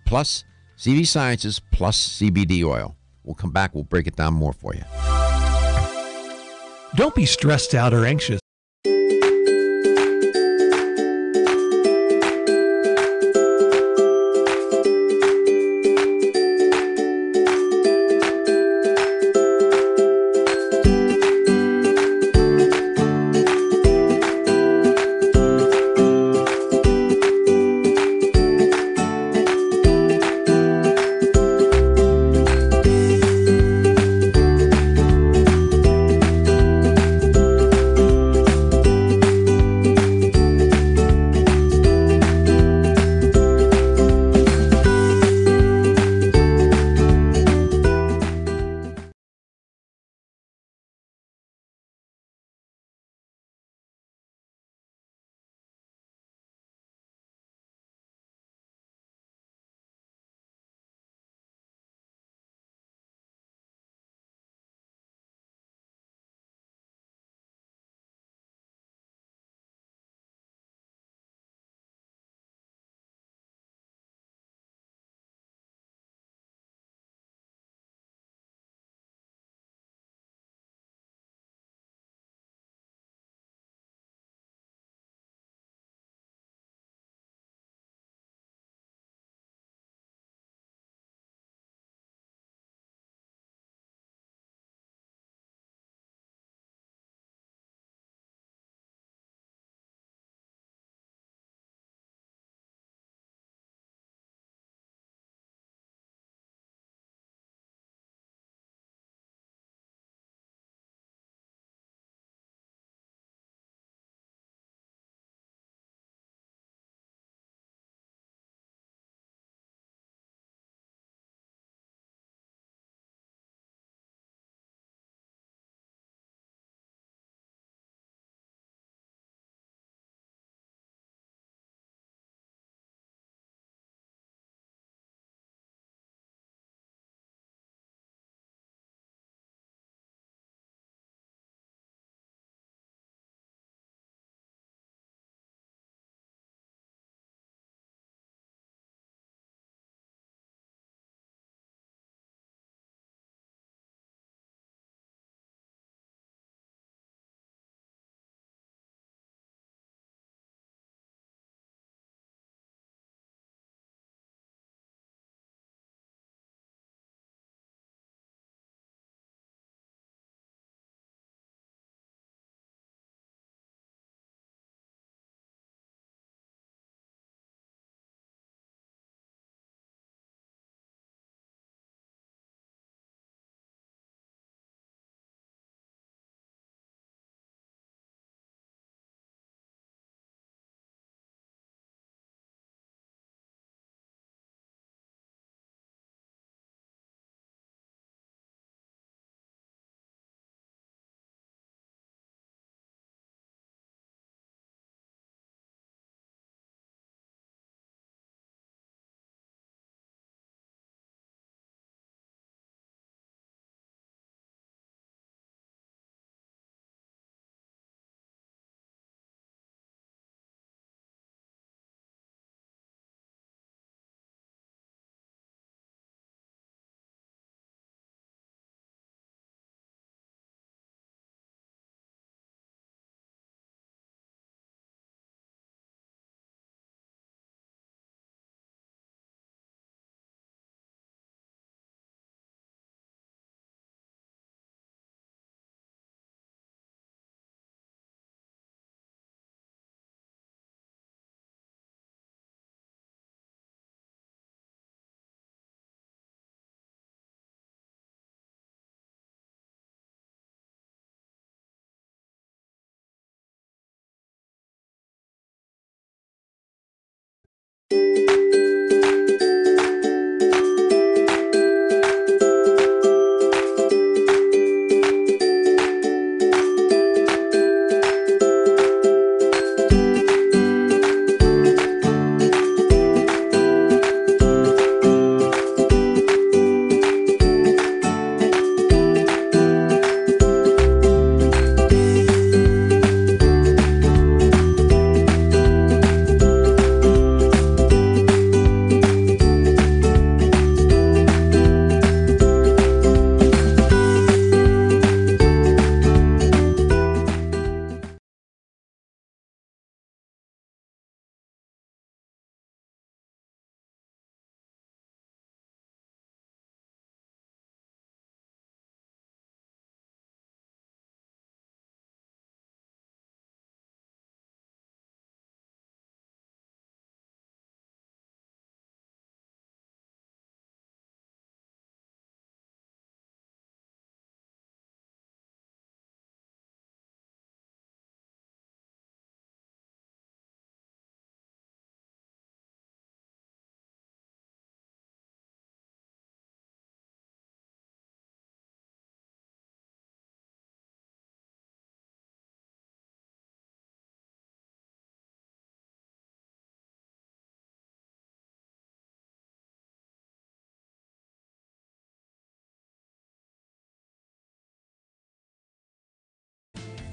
Sciences plus CBD oil. We'll come back. We'll break it down more for you.
Don't be stressed out or anxious.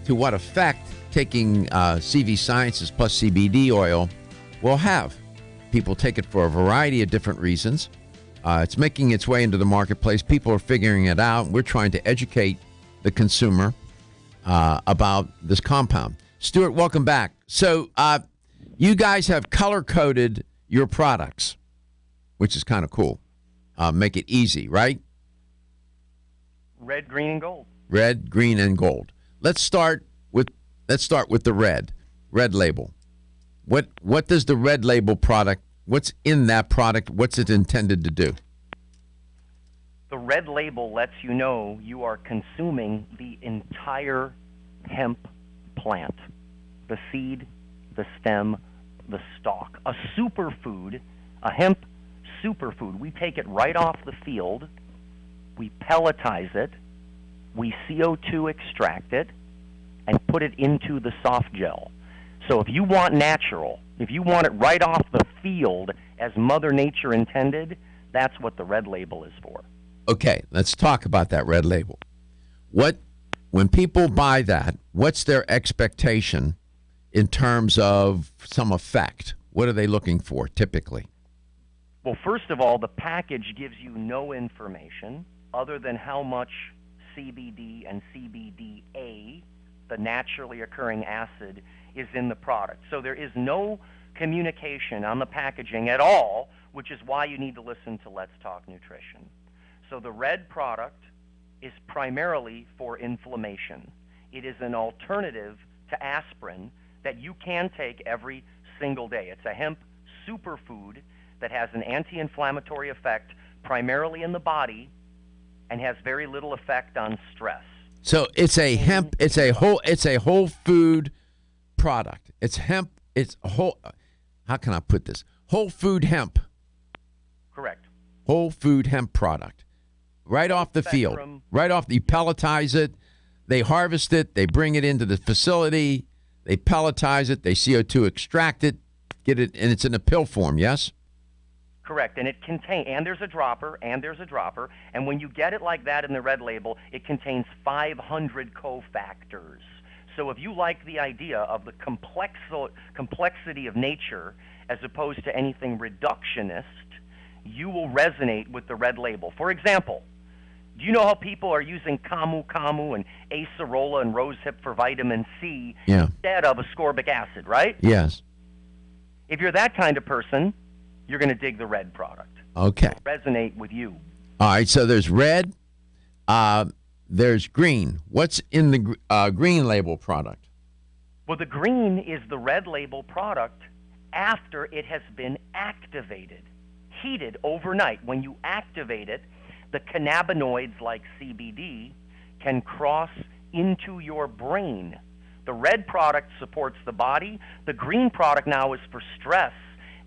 to what effect taking CV Sciences plus CBD oil will have. People take it for a variety of different reasons. It's making its way into the marketplace. People are figuring it out. We're trying to educate the consumer about this compound. Stuart, welcome back. So you guys have color-coded your products, which is kind of cool. Make it easy, right?
Red, green, and gold.
Red, green, and gold. Let's start with the red label. What does the red label product? What's in that product? What's it intended to do?
The red label lets you know you are consuming the entire hemp plant, the seed, the stem, the stalk, a superfood, a hemp superfood. We take it right off the field, we pelletize it, we CO2 extract it, and put it into the soft gel. So if you want natural, if you want it right off the field as Mother Nature intended, that's what the red label is for.
Okay, let's talk about that red label. When people buy that, what's their expectation in terms of some effect? What are they looking for typically?
Well, first of all, the package gives you no information other than how much CBD and CBDA, the naturally occurring acid, is in the product. So there is no communication on the packaging at all, which is why you need to listen to Let's Talk Nutrition. So the red product is primarily for inflammation. It is an alternative to aspirin that you can take every single day. It's a hemp superfood that has an anti-inflammatory effect primarily in the body and has very little effect on stress.
So it's a hemp, it's a whole food product. It's hemp, it's whole, how can I put this? Whole food hemp.
Correct.
Whole food hemp product. Right off the field. Right off, you pelletize it, they harvest it, they bring it into the facility, they pelletize it, they CO2 extract it, get it, and it's in a pill form, yes?
Correct, and it contains, and there's a dropper, and when you get it like that in the red label, it contains 500 cofactors. So if you like the idea of the complexity of nature as opposed to anything reductionist, you will resonate with the red label. For example, do you know how people are using camu and acerola and rosehip for vitamin C instead of ascorbic acid, right?
Yes.
If you're that kind of person, you're going to dig the red product.
Okay.
It'll resonate with you.
All right, so there's red, there's green. What's in the green label product?
Well, the green is the red label product after it has been activated, heated overnight. When you activate it, the cannabinoids like CBD can cross into your brain. The red product supports the body. The green product now is for stress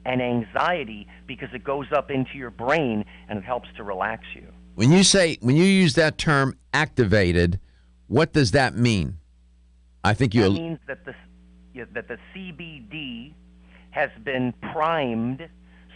and anxiety because it goes up into your brain and it helps to relax you.
When you use that term activated, what does that mean? I think
that means that the CBD has been primed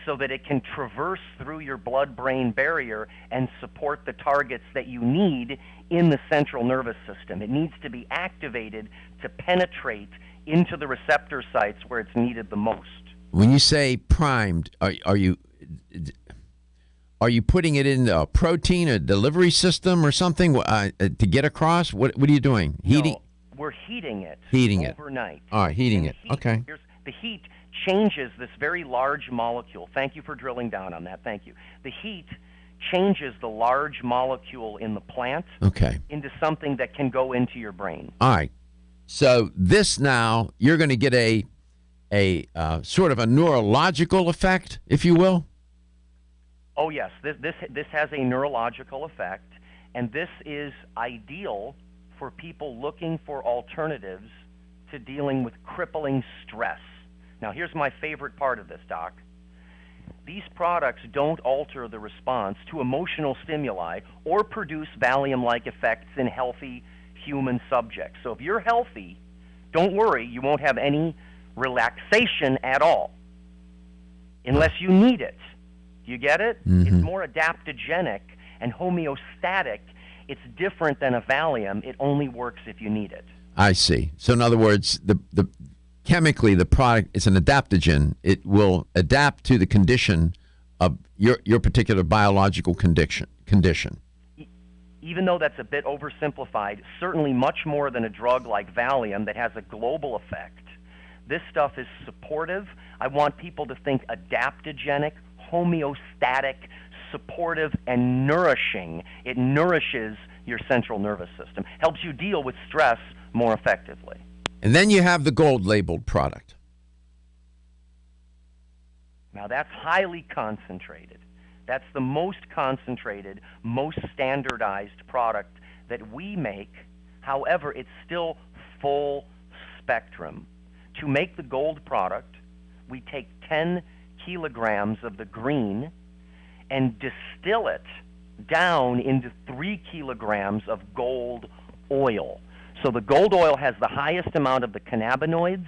so that it can traverse through your blood-brain barrier and support the targets that you need in the central nervous system. It needs to be activated to penetrate into the receptor sites where it's needed the most.
When you say primed, are you putting it in a protein, a delivery system or something to get across? What are you doing? Heating?
No, we're heating it. Overnight.
All right, heating it. Okay.
The heat changes this very large molecule. Thank you for drilling down on that. Thank you. The heat changes the large molecule in the plant into something that can go into your brain.
All right. So this now, you're going to get a sort of a neurological effect, if you will?
Oh, yes. This has a neurological effect, and this is ideal for people looking for alternatives to dealing with crippling stress. Now, here's my favorite part of this, Doc. These products don't alter the response to emotional stimuli or produce Valium-like effects in healthy human subjects. So if you're healthy, don't worry, you won't have any relaxation at all unless you need it. You get it?
Mm-hmm.
It's more adaptogenic and homeostatic. It's different than a Valium. It only works if you need it.
I see. So in other words, the chemically the product is an adaptogen. It will adapt to the condition of your particular biological condition.
Even though that's a bit oversimplified, certainly much more than a drug like Valium that has a global effect. This stuff is supportive. I want people to think adaptogenic, homeostatic, supportive, and nourishing. It nourishes your central nervous system, helps you deal with stress more effectively.
And then you have the gold labeled product.
Now that's highly concentrated. That's the most concentrated, most standardized product that we make. However, it's still full spectrum. To make the gold product, we take 10 kilograms of the green and distill it down into 3 kilograms of gold oil. So the gold oil has the highest amount of the cannabinoids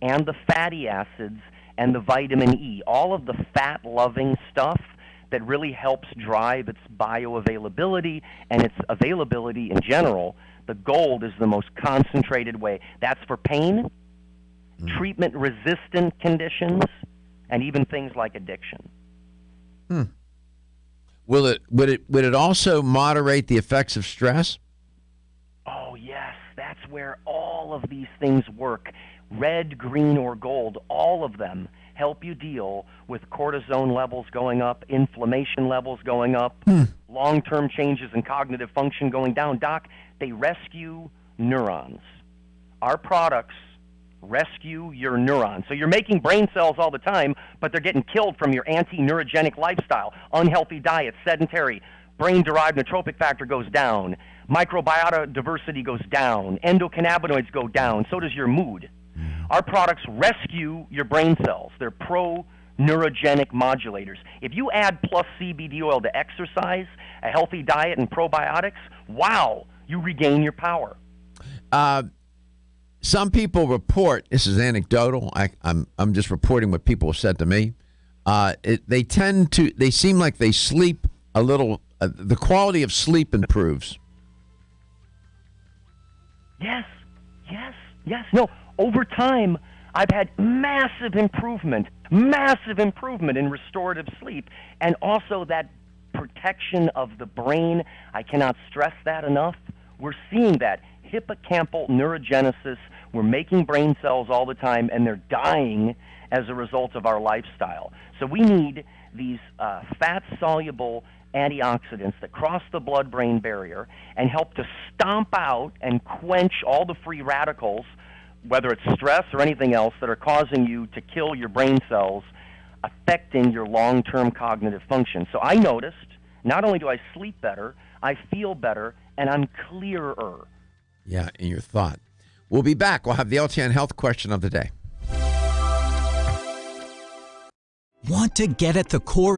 and the fatty acids and the vitamin E, all of the fat-loving stuff that really helps drive its bioavailability and its availability in general. The gold is the most concentrated way. That's for pain, treatment-resistant conditions, and even things like addiction.
Would it also moderate the effects of stress?
Oh, yes. That's where all of these things work. Red, green, or gold, all of them help you deal with cortisone levels going up, inflammation levels going up, long-term changes in cognitive function going down. Doc, they rescue neurons. Our products rescue your neurons. So you're making brain cells all the time, but they're getting killed from your anti-neurogenic lifestyle, unhealthy diet, sedentary, brain-derived nootropic factor goes down, microbiota diversity goes down, endocannabinoids go down, so does your mood. Our products rescue your brain cells. They're pro-neurogenic modulators. If you add plus CBD oil to exercise, a healthy diet, and probiotics, wow, you regain your power.
Some people report, this is anecdotal, I'm just reporting what people have said to me, they seem like they sleep a little, the quality of sleep improves. Yes.
No, over time, I've had massive improvement in restorative sleep, and also that protection of the brain. I cannot stress that enough. We're seeing that hippocampal neurogenesis. We're making brain cells all the time, and they're dying as a result of our lifestyle. So we need these fat-soluble antioxidants that cross the blood-brain barrier and help to stomp out and quench all the free radicals, whether it's stress or anything else, that are causing you to kill your brain cells, affecting your long-term cognitive function. So I noticed, not only do I sleep better, I feel better, and I'm clearer.
Yeah, in your thought. We'll be back. We'll have the LTN Health question of the day.
Want to get at the core?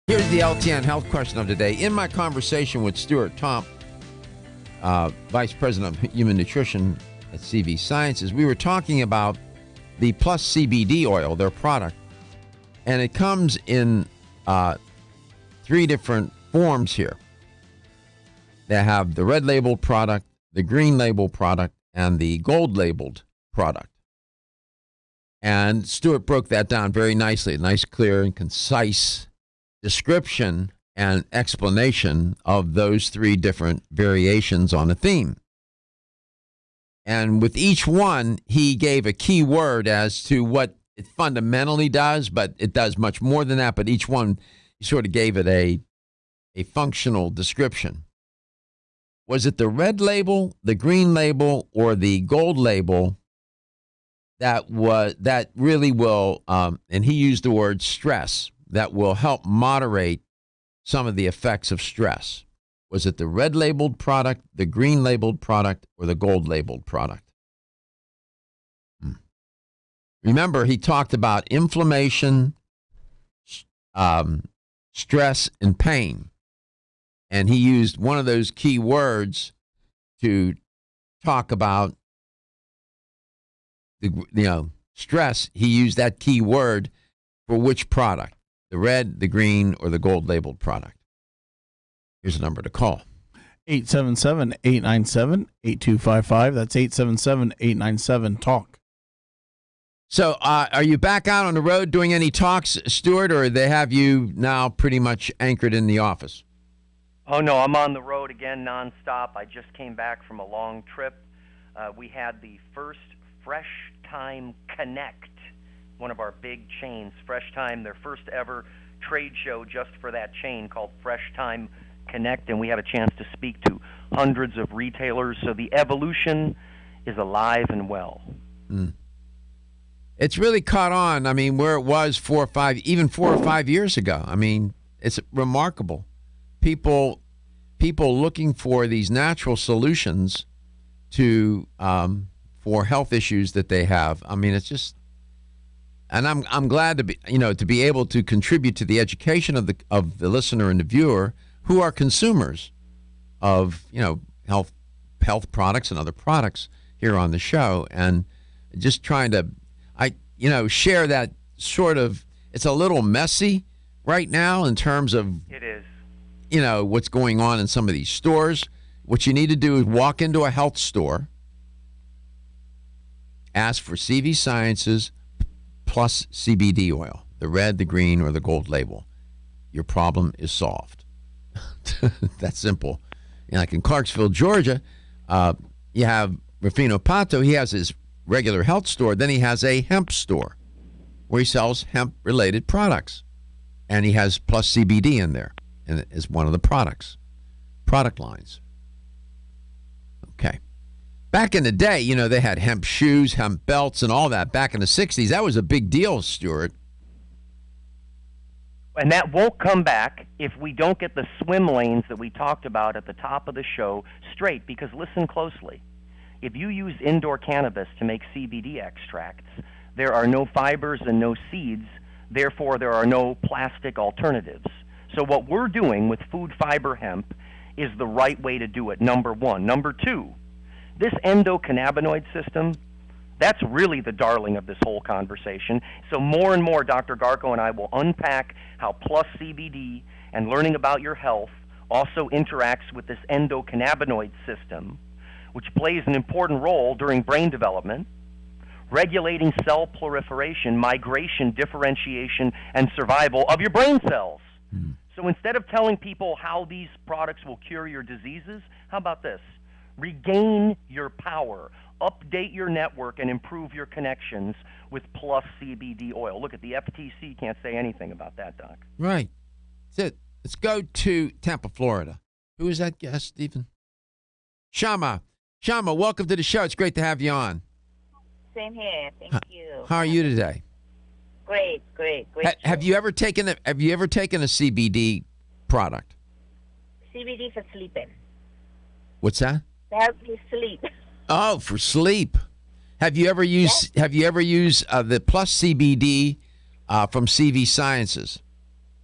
Here's the LTN health question of the day. In my conversation with Stuart Tomp, Vice President of Human Nutrition at CV Sciences, we were talking about the Plus CBD oil, their product. And it comes in 3 different forms here. They have the red labeled product, the green labeled product, and the gold labeled product. And Stuart broke that down very nicely, a nice, clear, and concise description and explanation of those 3 different variations on a theme. And with each one, he gave a key word as to what it fundamentally does, but it does much more than that. But each one, he sort of gave it a functional description. Was it the red label, the green label, or the gold label that really will, and he used the word stress, that will help moderate some of the effects of stress? Was it the red labeled product, the green labeled product, or the gold labeled product? Remember, he talked about inflammation, stress, and pain. And he used one of those key words to talk about the stress. He used that key word for which product? The red, the green, or the gold labeled product? Here's a number to call.
877-897-8255. That's 877-897-TALK.
So are you back out on the road doing any talks, Stuart, or they have you now pretty much anchored in the office?
Oh, no, I'm on the road again nonstop. I just came back from a long trip. We had the first Fresh Time Connect, one of our big chains, Fresh Time, their first ever trade show just for that chain called Fresh Time Connect, and we had a chance to speak to hundreds of retailers. So the evolution is alive and well.
It's really caught on. I mean, where it was 4 or 5 years ago. I mean, it's remarkable. People looking for these natural solutions to for health issues that they have. I mean, it's just, and I'm glad to be able to contribute to the education of the listener and the viewer who are consumers of health products and other products here on the show, and just trying to share that sort of. It's a little messy right now in terms of
it is.
What's going on in some of these stores. What you need to do is walk into a health store, ask for CV Sciences Plus CBD oil, the red, the green, or the gold label. Your problem is solved. That's simple. Like in Clarksville, Georgia, you have Rufino Pato. He has his regular health store. Then he has a hemp store where he sells hemp-related products. And he has Plus CBD in there, and it is one of the product lines. Okay. Back in the day, they had hemp shoes, hemp belts, and all that. Back in the 60s, that was a big deal, Stuart.
And that won't come back if we don't get the swim lanes that we talked about at the top of the show straight, because listen closely. If you use indoor cannabis to make CBD extracts, there are no fibers and no seeds, therefore there are no plastic alternatives. So what we're doing with food fiber hemp is the right way to do it, number one. Number two, this endocannabinoid system, that's really the darling of this whole conversation. So more and more, Dr. Garko and I will unpack how Plus CBD and learning about your health also interacts with this endocannabinoid system, which plays an important role during brain development, regulating cell proliferation, migration, differentiation, and survival of your brain cells. So instead of telling people how these products will cure your diseases, how about this? Regain your power, update your network, and improve your connections with Plus CBD oil. Look, at the FTC can't say anything about that, Doc.
Right. That's it. Let's go to Tampa, Florida. Who is that guest, Stephen? Shama. Shama, welcome to the show. It's great to have you on.
Same here. Thank you.
How are you today?
Great.
Have you ever taken a CBD product?
CBD for sleeping.
What's that?
To help you sleep.
Oh, for sleep. Have you ever used the Plus CBD from CV Sciences?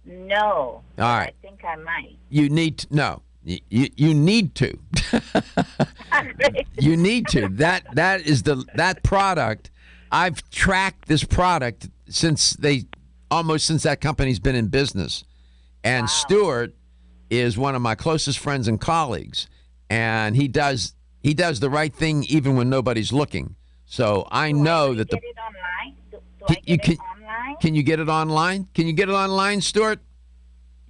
No.
All right.
I think I might.
You need to, no. You need to.
Great.
You need to. That product. I've tracked this product since that company's been in business, and
Wow.
Stuart is one of my closest friends and colleagues, and he does the right thing even when nobody's looking. So I know that
get it online? Do I get it online?
Can you get it online? Can you get it online, Stuart?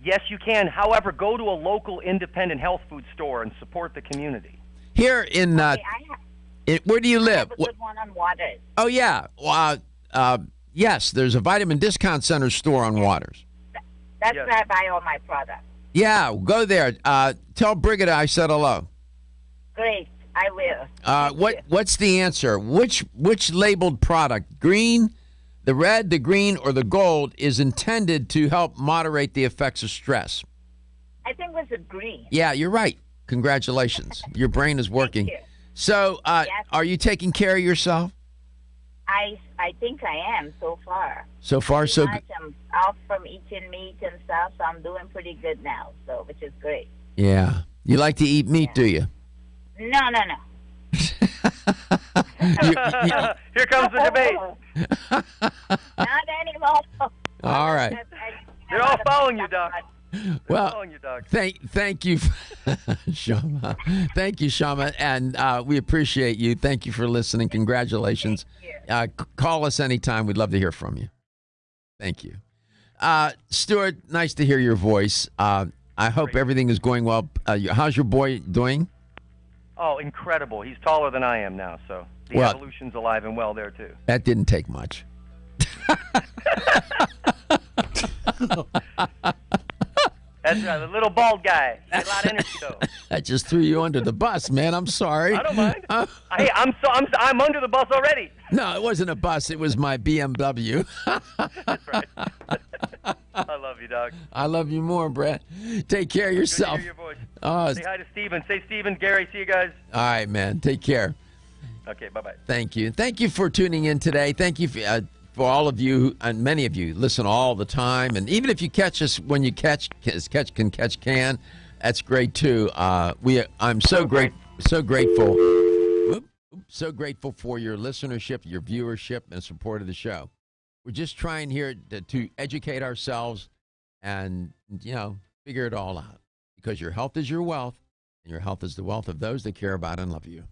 Yes, you can. However, go to a local independent health food store and support the community.
Here in where do you
I
live?
have a good one on Waters.
Oh yeah. Yes, there's a Vitamin Discount Center store on Waters.
That's
Yes.
where I buy all my products.
Yeah, go there. Tell Brigitte I said hello.
Great. I will. Thank you.
What's the answer? Which labeled product, green, the red, the green, or the gold, is intended to help moderate the effects of stress?
I think it was a green.
Yeah, you're right. Congratulations. Your brain is working.
Thank you.
So,
Yes.
are you taking care of yourself?
I think I am so far.
So far, so
Pretty
good.
much I'm off from eating meat and stuff, so I'm doing pretty good now. So, which is great.
Yeah. You like to eat meat, do you?
No.
Here comes the debate.
Not anymore.
All right.
They're all following you, Doc.
Well,
Following you, Doc.
thank you, Shama. Thank you, Shama, and we appreciate you. Thank you for listening. Congratulations. Call us anytime. We'd love to hear from you. Thank you. Stuart, nice to hear your voice. I hope everything is going well. How's your boy doing?
Oh, incredible. He's taller than I am now, so the
Well-
evolution's alive and well there, too.
That didn't take much.
That's right, the little bald guy. He had a lot of energy, though.
I just threw you under the bus, man. I'm sorry.
I don't mind. Hey, I'm under the bus already.
No, it wasn't a bus. It was my BMW.
That's right. I love you, Doc.
I love you more, Brett. Take care of
Good to
yourself.
hear your voice. Say hi to Steven. Say Steven, Gary, see you guys.
All right, man. Take care.
Okay, bye-bye.
Thank you. Thank you for tuning in today. Thank you for all of you, and many of you listen all the time. And even if you catch us when you catch can, that's great too. I'm so grateful for your listenership, your viewership, and support of the show. We're just trying here to educate ourselves and, figure it all out, because your health is your wealth, and your health is the wealth of those that care about and love you.